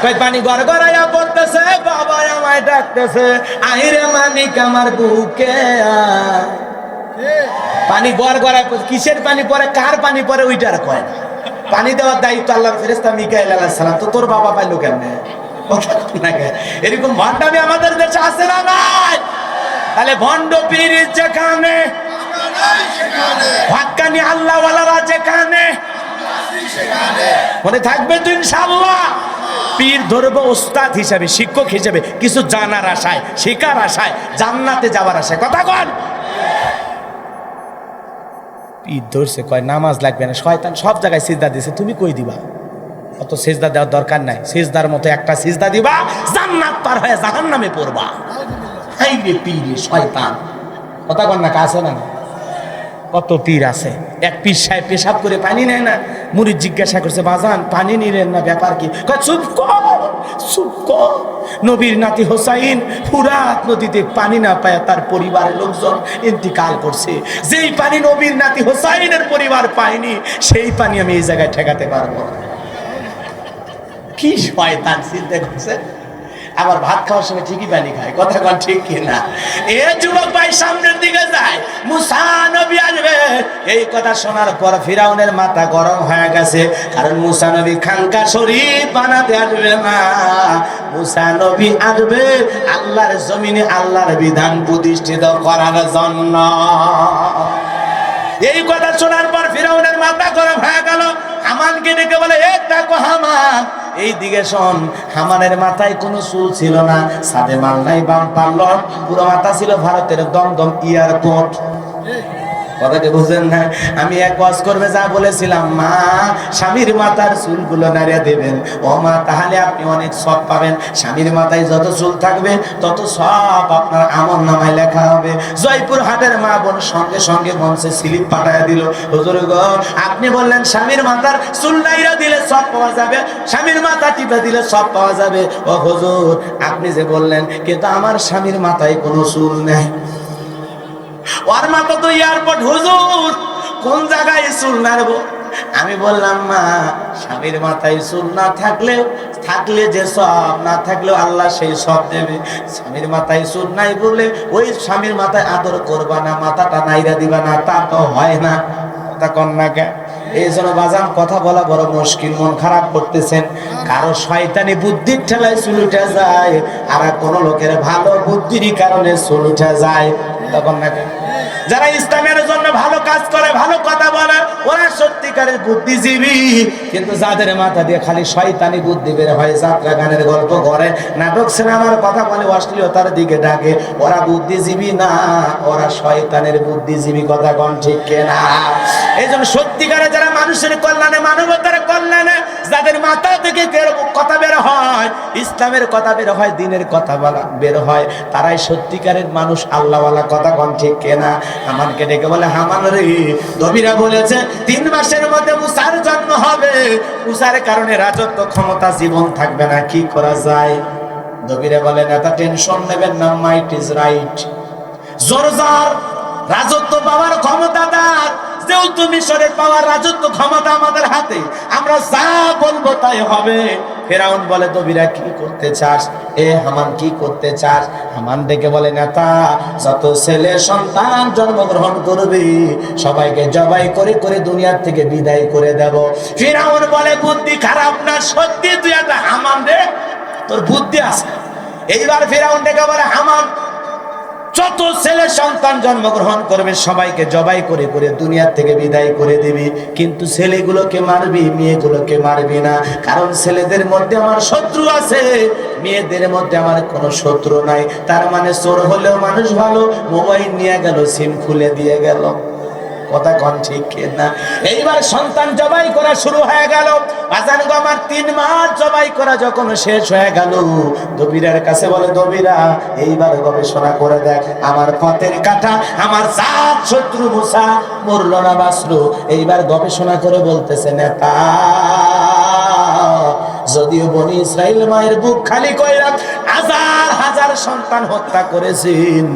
কই পানি গড়গড়াইয়া পড়তেছে, বাবা আমায় ডাকতেছে, আইরে মানিক আমার বুকে আয়। পানি গড়গড়ায় কিসের পানি পড়ে, কার পানি পড়ে ওইটার কয় না। পানি দেওয়ার দায়িত্ব আল্লাহর ফেরেশতা মিকাইল আলাইহিস সালাম। তো তোর বাবা পাইলো কেমনে? এরকম ভণ্ডামি আমাদের দেশে আছে না নাই? তাহলে ভণ্ড পীর যেখানে, হাক্কানি আল্লাহ ওয়ালারা যেখানে, মনে থাকবে তো ইনশাআল্লাহ। পীর ধরবো ওস্তাদ হিসাবে, শিক্ষক হিসাবে, কিছু জানার আশায়, শেখার আশায়, জান্নাতে যাওয়ার আশায়। কথা কন। পীর ধরছে, কয় নামাজ লাগবে না, শয়তান সব জায়গায় সিজদা দিছে, তুমি কই দিবা? অত সিজদা দেওয়ার দরকার নাই, সিজদার মতো একটা সিজদা দিবা, জান্নাত পার হয়ে জাহান্নামে পড়বা। হাই রে পীর শয়তান। কথা কন না, কাছে না? কত পীর আছে। এক পীর সাহেব পেশাব করে পানি নেয় না, মুরিদ জিজ্ঞাসা করছে, বাজান পানি নিলেন না, ব্যাপার কি? চুপ কর, চুপ কর। নবীর নাতি হোসাইন ফুরাত নদীতে পানি না পায় তার পরিবারের লোকজন ইন্তিকাল করছে, যেই পানি নবীর নাতি হোসাইনের পরিবার পায়নি, সেই পানি আমি এই জায়গায় ঠেকাতে পারবো না। কি শয়তান চিন্তা করছে। আবার ভাত খাওয়ার সময় ঠিকই পানি খায়। কথা কন ঠিক কিনা? এ যুবক ভাই সামনের দিকে যায়, মুসা নবী আসবে। এই কথা শোনার পর ফিরাউনের মাথা গরম হয়ে গেছে, কারণ মুসা নবী খানকা শরীফ বানাতে আসবে না। মুসা নবী আসবে আল্লাহর জমিনে আল্লাহর বিধান প্রতিষ্ঠিত করার জন্য। এই কথা শোনার পর ফিরাউনের মাথা গরম হয়ে গেল। হামানকে ডেকে বলে, এ দেখো হামান, এই দিকে শোন। হামানের মাথায় কোনো চুল ছিল না, সাদে মাল নাই, বাম পাল্লট, পুরো মাথা ছিল ভারতের দমদম এয়ারপোর্ট। কথাকে বুঝেন না? আমি এক ওয়াজ করবে যা বলেছিলাম, মা স্বামীর মাথার চুলগুলো নাড়িয়ে দেবেন, ও মা, তাহলে আপনি অনেক সব পাবেন। স্বামীর মাথায় যত চুল থাকবে তত সব আপনার আমল নামায় লেখা হবে। জয়পুর হাটের মা বোন সঙ্গে সঙ্গে মঞ্চে স্লিপ পাঠায় দিল, হুজুর গো আপনি বললেন স্বামীর মাথার চুল নাইরা দিলে সব পাওয়া যাবে, স্বামীর মাথা টিপে দিলে সব পাওয়া যাবে। ও হুজুর আপনি যে বললেন, কিন্তু আমার স্বামীর মাথায় কোনো চুল নেই। ওর মাথা তো এয়ারপোর্ট, হুজুর কোন জায়গায় চুল নাড়বো? আমি বললাম, মা স্বামীর মাথায় চুল না থাকলে যে সব, না থাকলেও আল্লাহ সেই সব দেবে। স্বামীর মাথায় চুল নাই বলে ওই স্বামীর মাথায় আদর করবা না, মাথাটা নাইরা দিবা না, তা তো হয় না। তা কন্যাকে এই জন্য বাজান কথা বলা বড় মুশকিল। মন খারাপ করতেছেন, কারো শয়তানি বুদ্ধির ঠেলায় চুল উঠে যায়, আর কোন লোকের ভালো বুদ্ধির কারণে চুল উঠে যায়। তখন নাকি যারা ইসলামের জন্য ভালো কাজ করে, ভালো কথা বলে, ওরা সত্যিকারের বুদ্ধিজীবী। কিন্তু যাদের মাথা দিয়ে খালি শয়তানি বুদ্ধি বের হয়, যাত্রা গানের গল্প করে, নাটক সিনেমার কথা বলে, অশ্লীলতার দিকে ডাকে, ওরা বুদ্ধিজীবী না, ওরা শয়তানের বুদ্ধিজীবী। কথা কোন ঠিক কিনা? এই জন্য সত্যিকারে যারা মানুষের কল্যাণে, মানবতার কল্যাণে, যাদের মাথা থেকে কথা বের হয়, ইসলামের কথা বের হয়, দিনের কথা বের হয়, তারাই সত্যিকারের মানুষ, আল্লাহওয়ালা। কথা কোন ঠিক কিনা? হামানকে ডেকে বলে, হামান রে, নবীরা বলেছে 3 মাসের মধ্যে মুসার জন্ম হবে, মুসার কারণে রাজত্ব ক্ষমতা জীবন থাকবে না, কি করা যায়? নবীরা বলে, নেতা টেনশন নেবেন না, মাইট ইজ রাইট। জোরজার রাজত্ব পাওয়ার ক্ষমতাদার, যেহেতু মিশরের পাওয়ার রাজত্ব ক্ষমতা আমাদের হাতে, আমরা যা বলবো তাই হবে। ফেরাউন বলে, নবীরা কি করতে চাস? এ হামান কি করতে চাস? হামান ডেকে বলে, নেতা যত ছেলে সন্তান জন্মগ্রহণ করবে সবাইকে জবাই করে করে দুনিয়ার থেকে বিদায় করে দেব। ফেরাউন বলে, বুদ্ধি খারাপ না, সত্যি তুই একটা হামান রে, তোর বুদ্ধি আছে। এইবার ফেরাউন ডেকে বলে, হামান যত ছেলে সন্তান জন্মগ্রহণ করবে সবাইকে জবাই করে করে দুনিয়ার থেকে বিদায় করে দিবি, কিন্তু ছেলেগুলোকে মারবি, মেয়েগুলোকে মারবি না, কারণ ছেলেদের মধ্যে আমার শত্রু আছে, মেয়েদের মধ্যে আমার কোনো শত্রু নাই। তার মানে চোর হলেও মানুষ ভালো, মোবাইল নিয়ে গেল, সিম খুলে দিয়ে গেল। কথা কোন ঠিক কিনা? এইবার সন্তান জবাই করা শুরু হয়ে গেল। বাজান গো আমার 3 মাস জবাই করা যখন শেষ হয়ে গেল, দবিরার কাছে বলে, দবিরা এইবার গবেষণা করে দেখ, আমার পথের কাটা, আমার জাত শত্রু মুসা মরলো না বাঁচলো। এইবার গবেষণা করে বলতেছে, নেতা যদিও বনি ইসরাইল মায়ের বুক খালি কইরা হাজার হাজার সন্তান হত্যা করেছেন,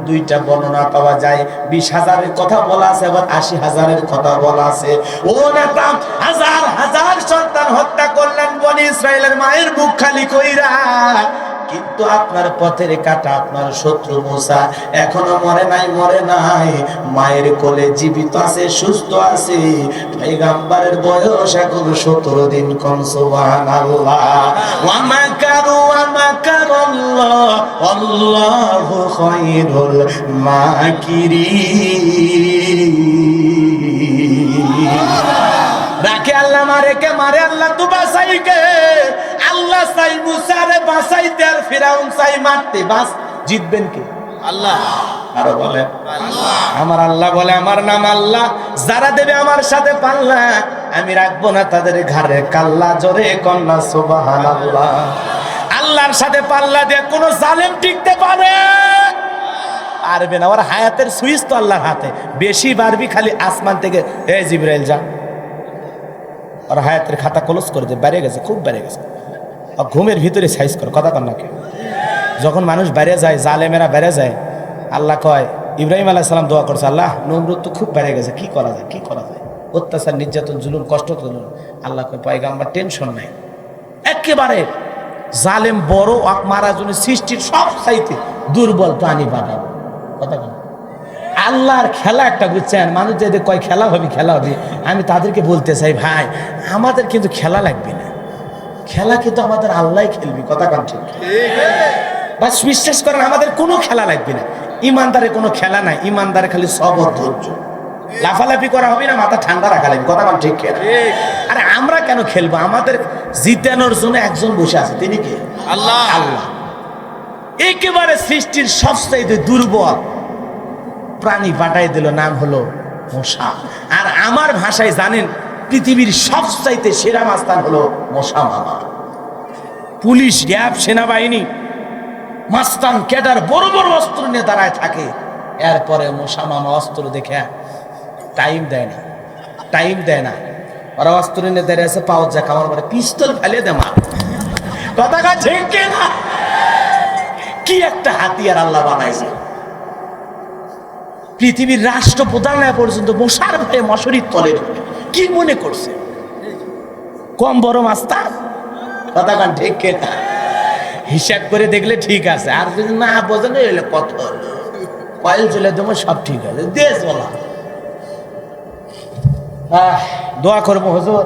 2টা বর্ণনা পাওয়া যায়, 20,000-এর কথা বলা আছে, আবার 80,000-এর কথা বলা আছে। ও নেতা হাজার হাজার সন্তান হত্যা করলেন বনি ইসরাইলের মায়ের মুখ খালি কইরা, কিন্তু আপনার পথের কাটা আপনার শত্রু মূসা এখনো মরে নাই, মায়ের কোলে জীবিত আছে, সুস্থ আছে। পয়গম্বরের বয়স এখন 17 দিন। কোন সুবহানাল্লাহ। ওয়া মাকারু ওয়া মাকারাল্লাহ আল্লাহু খায়রুল মাকিরিন। রাখে আল্লাহ, মারে আল্লাহ, তো বাঁচাইকে আল্লাহ চাই মুসারে বাঁচাইতে, আর ফিরাউন চাই মারতে। বাস জিতবেন কে? আল্লাহ। আরো বলে আমার আল্লাহ বলে, আমার নাম আল্লাহ, যারা দেবে আমার সাথে পাল্লা আমি রাখবো না তাদের ঘাড়ে কাল্লা। জোরে কন্যা সুবহানাল্লাহ। আল্লাহর সাথে পাল্লা দিয়ে কোন জালেম টিকতে পারে পারবে না। ওর হায়াতের সুইচ তো আল্লাহর হাতে। বেশি বাড়বি খালি আসমান থেকে, এ জিবরাইল যা, আর হায়াতের খাতা ক্লোজ করে দে। বেড়ে গেছে, খুব বেড়ে গেছে। ঘুমের ভিতরে সাইজ কর, কথা কর না কেউ। যখন মানুষ বেড়ে যায়, জালেমেরা বেড়ে যায়, আল্লাহ কয়, ইব্রাহিম আলাইহিস সালাম দোয়া করছে, আল্লাহ নমরুদ তো খুব বেড়ে গেছে, কি করা যায়, অত্যাচার, নির্যাতন, জুলুম, কষ্ট তুলুন। আল্লাহ কয়, পয়গম্বর টেনশন নাই, একেবারে জালেম বড় মারা জন্য সৃষ্টির সব চাইতে দুর্বল প্রাণী বানাবো। কথা কর। আল্লাহর খেলা একটা, বুঝছেন? মানুষ যদি কয় খেলা হবে, আমি তাদেরকে বলতে চাই, ভাই আমাদের কিন্তু খেলা লাগবে না, খেলা কিন্তু আমাদের আল্লাহ খেলবি। কথা কন ঠিক? বাস বিশ্বাস করেন, আমাদের কোনো খেলা লাগবে না। ইমানদারের কোনো খেলা নাই, ইমানদারের খালি সবর ধৈর্য। লাফালাফি করা হবে না, মাথা ঠান্ডা রাখা লাগবে। কথা কন ঠিক? আরে আমরা কেন খেলবো? আমাদের জিতানোর জন্য একজন বসে আছে, তিনি কে? আল্লাহ। একেবারে সৃষ্টির সবচাইতে দুর্বল প্রাণী পাঠাই দিল, নাম হলো মশা। আর আমার ভাষায় জানেন, পৃথিবীর সবচাইতে সেরা মাস্তান হলো মশা মামা। পুলিশ, র্যাব, সেনাবাহিনী, মাস্তান ক্যাডার বড় বড় অস্ত্র নিয়ে দাঁড়ায় থাকে। এরপরে মশা মামা অস্ত্র দেখে টাইম দেয় না। ওরা অস্ত্র নিয়ে দাঁড়িয়ে আছে, পাওয়া যায় খাওয়ার পরে পিস্তল ফেলে দে মা। কথা ঠিক না? কি একটা হাতিয়ার আল্লাহ বানাইছে। পৃথিবীর রাষ্ট্রপ্রধান পর্যন্ত মশার ভয়ে মশারির তলে ঢোকে। কি মনে করছে কম বড় মাস্টার? কথা কান ঠিক না? হিসাব করে দেখলে ঠিক আছে, আর যদি না বোঝেন কত কয়েল চলে দেবো, সব ঠিক আছে। দেশ বলা দোয়া করবো হুজুর।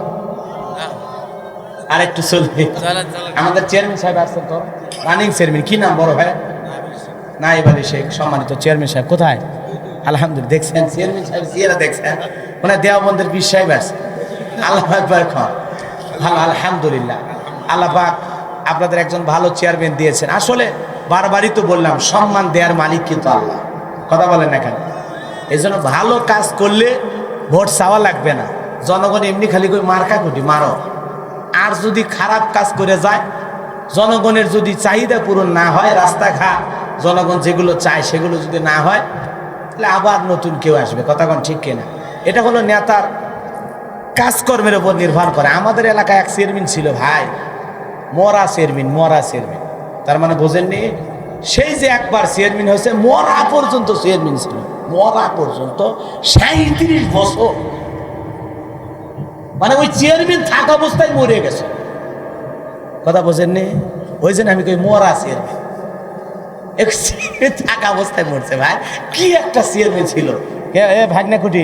আরেকটু চলবে। আমাদের চেয়ারম্যান সাহেব আসছেন তো, রানিং চেয়ারম্যান, কি নাম বড় ভাই? নাইব আলী শেখ, সম্মানিত চেয়ারম্যান সাহেব। কোথায়? আলহামদুলিল্লাহ। দেখছেন চেয়ারম্যান সাহেব চেয়ারা দেখছেন, মানে দেওবন্দের বিশ সাহেব আছে। আল্লাহ একবার খান ভালো, আলহামদুলিল্লাহ। আল্লাহ পাক আপনাদের একজন ভালো চেয়ারম্যান দিয়েছেন। আসলে বারবারই তো বললাম, সম্মান দেওয়ার মালিক কিন্তু আল্লাহ। কথা বলেন না কেন? এই জন্য ভালো কাজ করলে ভোট চাওয়া লাগবে না, জনগণ এমনি খালি করে মার্কা কুটি মারো। আর যদি খারাপ কাজ করে যায়, জনগণের যদি চাহিদা পূরণ না হয়, রাস্তাঘাট জনগণ যেগুলো চায় সেগুলো যদি না হয়, তাহলে আবার নতুন কেউ আসবে। কথা কোন ঠিক কিনা? এটা হলো নেতার কাজকর্মের উপর নির্ভর করে। আমাদের এলাকায় এক চেয়ারম্যান ছিল ভাই, মরা চেয়ারম্যান। তার মানে বোঝেননি, সেই যে একবার চেয়ারম্যান হয়েছে, মরা পর্যন্ত চেয়ারম্যান ছিল, মরা পর্যন্ত 37 বছর। মানে ওই চেয়ারম্যান থাকা অবস্থায় মরে গেছে। কথা বোঝেননি? ওই জন্য আমি কই মরা চেয়ারম্যান, থাকা অবস্থায় মরছে। ভাই কি একটা চেয়ারম্যান ছিল। ভাগনা কুটি,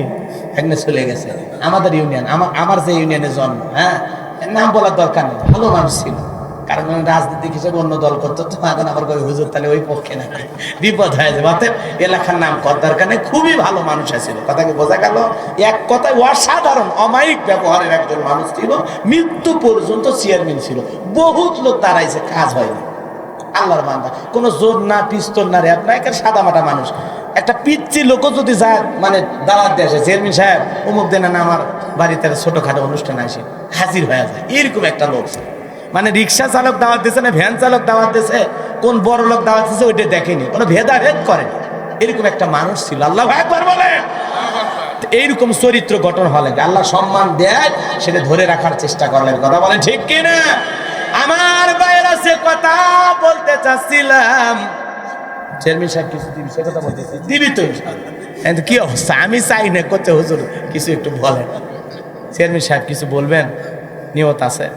ভাগনা চলে গেছে। আমাদের ইউনিয়ন, আমার যে ইউনিয়নের জন্ম, হ্যাঁ, নাম বলার দরকার নেই, ভালো মানুষ ছিল। কারণ রাজনীতিক হিসেবে অন্য দল করতো, তো এখন আমার কবি হুজুর তাহলে ওই পক্ষে না, বিপদ হয়ে যাবে। অতএব এলাকার নাম করার দরকার নেই, খুবই ভালো মানুষ ছিল। কথাকে বোঝা গেল? এক কথায় অসাধারণ অমায়িক ব্যবহারের একজন মানুষ ছিল। মৃত্যু পর্যন্ত চেয়ারম্যান ছিল। বহুত লোক দাঁড়াইছে, কাজ হয়নি। আল্লাহর বান্দা, কোনো জোর না, পিস্তল না, র্যাব না, একটা সাদা মাটা মানুষ। একটা পিচ্ছি লোকও যদি যায়, মানে দাঁড়াত দিয়ে আসে, চেয়ারম্যান সাহেব অমুক দিন না আমার বাড়িতে ছোটখাটো অনুষ্ঠান আসে, হাজির হয়ে যায়। এরকম একটা লোক ছিল। মানে রিক্সা চালক দাওয়াত দিচ্ছে না, ভ্যান চালক দাওয়াত দিচ্ছে, কোন বড় লোক দাওয়াত দিচ্ছে ওইটা দেখেনি, কোনো ভেদাভেদ করেনি। এরকম একটা মানুষ ছিল। আল্লাহ একবার বলে, এইরকম চরিত্র গঠন হলে আল্লাহ সম্মান দেয়, সেটা ধরে রাখার চেষ্টা করলেন। কথা বলেন ঠিক কিনা? আমার বাইরে সে কথা বলতে চাচ্ছিলাম, চেয়ারম্যান সাহেব কিছু দিবি, সে কথা বলতেছি, দিবি তো কিন্তু কি অবস্থা? আমি চাই না করতে, হুজুর কিছু একটু বলেন। চেয়ারম্যান সাহেব কিছু বলবেন? নিয়ত আছে?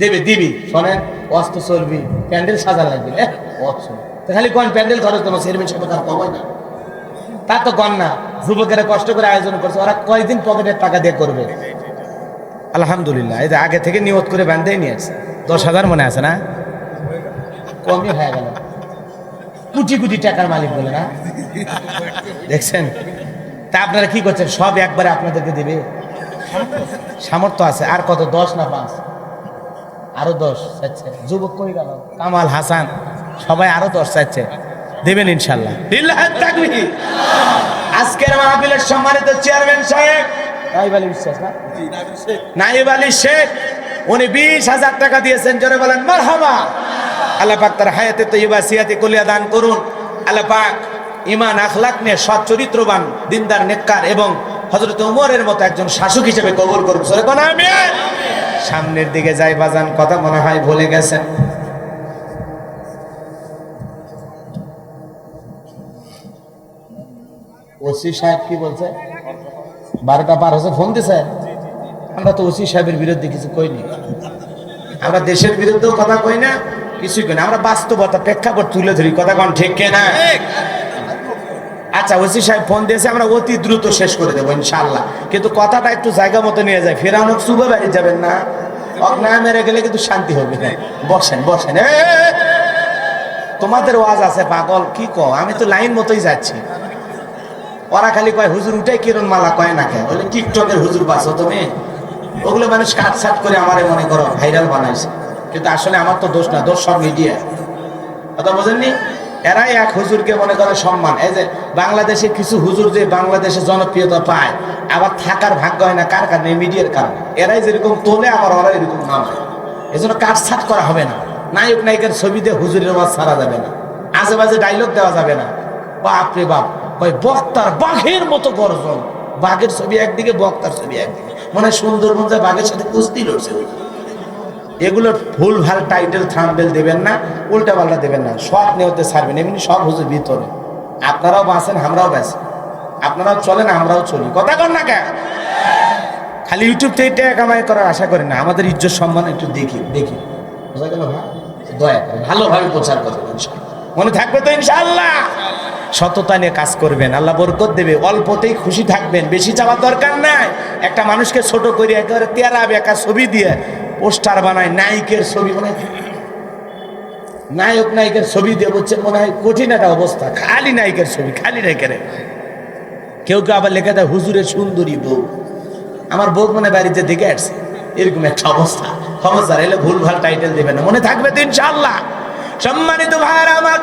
দেবে দিবি, শোনেন অস্ত চলবি, প্যান্ডেল সাজা লাগবে, তো খালি কোন প্যান্ডেল খরচ তোমার চেয়ারম্যান সাহেব আর কমাই না, তা তো কন না। যুবকেরা কষ্ট করে আয়োজন করছে, ওরা কয়দিন পকেটের টাকা দিয়ে করবে। আলহামদুলিল্লাহ, এই যে আগে থেকে নিয়ত করে বান্ধেই নিয়ে আসছে। 10,000 মনে আছে না? কমই হয়ে গেল, কোটি কোটি টাকার মালিক বলে না, দেখছেন? তা আপনারা কি করছেন? সব একবারে আপনাদেরকে দিবে? সামর্থ্য আছে। আর কত? 10 না 5? আরো 10 চাচ্ছে। যুবক কই গেল? কামাল, হাসান, সবাই আরো 10 চাচ্ছে। দেবেন ইনশাল্লাহ। আজকের মাহফিলের সম্মানিত চেয়ারম্যান সাহেব নাইব আলী শেখ, উনি 20,000 টাকা দিয়েছেন। জোরে বলেন মারহাবা। আল্লাহ পাক তার হায়াতে তৈয়বা সিয়াতে কুলিয়া দান করুন। আল্লাহ পাক ঈমান আখলাক নিয়ে সৎ চরিত্রবান, দিনদার, নেককার এবং হযরত ওমরের মতো একজন শাসক হিসেবে কবুল করুন। সরে কোন আমিন। সামনের দিকে যাই বাজান, কথা মনে হয় ভুলে গেছেন। ওসি সাহেব কি বলছে? 12টা পার হচ্ছে, ফোন দিছে। আমরা তো ওসি সাহেবের বিরুদ্ধে কিছু কইনি, আমরা দেশের বিরুদ্ধেও কথা কই না, কিছুই কই না। আমরা বাস্তবতা প্রেক্ষাপট তুলে ধরি, কথা কোন ঠিক না? আচ্ছা, ওসি সাহেব ফোন দিয়েছে, আমরা অতি দ্রুত শেষ করে দেবো ইনশাআল্লাহ। কিন্তু কথাটা একটু জায়গা মতো নিয়ে যায়। ফেরানো সুবে বাড়ি যাবেন না, না মেরে গেলে কিন্তু শান্তি হবে না। বসেন বসেন, তোমাদের ওয়াজ আছে পাগল, কি কও? আমি তো লাইন মতোই যাচ্ছি। ওরা খালি কয় হুজুর উঠাই কিরণ মালা, কয় না কেন? বলে টিকটকের হুজুর বাসো তুমি। ওগুলো মানুষ কাটছাট করে আমারে মনে করো ভাইরাল বানাইছে, কিন্তু আসলে আমার তো দোষ না, দোষ সব মিডিয়া। কথা বোঝেননি? এরাই এক হুজুরকে মনে করে সম্মান। এই যে বাংলাদেশে কিছু হুজুর যে বাংলাদেশে জনপ্রিয়তা পায়, আবার থাকার ভাগ্য হয় না, কার কারণে? মিডিয়ার কারণে। এরাই যেরকম তোলে, আবার ওরা এরকম নামায়। এই জন্য কাটছাট করা হবে না। নায়ক নায়িকার ছবি দিয়ে হুজুরের ওয়াজ ছাড়া যাবে না, আজে বাজে ডায়লগ দেওয়া যাবে না। বাপরে বাপ, ওই বক্তার বাঘের মতো গর্জন, বাঘের ছবি একদিকে, বক্তার ছবি একদিকে, মনে হয় সুন্দরবন যায় বাঘের সাথে কুস্তি লড়ছে। এগুলো ভুল ভাল টাইটেল থাম্বনেল দেবেন না, উল্টা পাল্টা দেবেন না, সব নিয়তে ছাড়বেন। এমনি সব হুজুর ভিতরে, আপনারাও বাঁচেন, আমরাও বাঁচি, আপনারাও চলেন, আমরাও চলি। কথা কন না কেন? খালি ইউটিউব থেকে টাকা কামাই করার আশা করেন না। আমাদের ইজ্জত সম্মান একটু দেখি দেখি, বোঝা গেল? দয়া করে ভালোভাবে প্রচার করবেন, মনে থাকবে তো ইনশাআল্লাহ। সততা নিয়ে কাজ করবেন, আল্লাহ বরকত দেবে। অল্পতেই খুশি থাকবেন, বেশি চাওয়ার দরকার নাই। একটা মানুষকে ছোট করে একেবারে তেরা বেকা ছবি দিয়ে পোস্টার বানায়, নায়িকের ছবি, মানে নায়ক নায়িকের ছবি দিয়ে বলছেন, মনে হয় কঠিন একটা অবস্থা। খালি নায়িকের ছবি, খালি নায়িকের। কেউ কেউ আবার লেখা দেয় হুজুরের সুন্দরী বউ। আমার বউ মনে বাড়িতে দেখে আসছে, এরকম একটা অবস্থা। খবরদার এলে ভুল ভাল টাইটেল দেবেন না, মনে থাকবে তো ইনশাআল্লাহ। সম্মানিত ভাইরা আমার,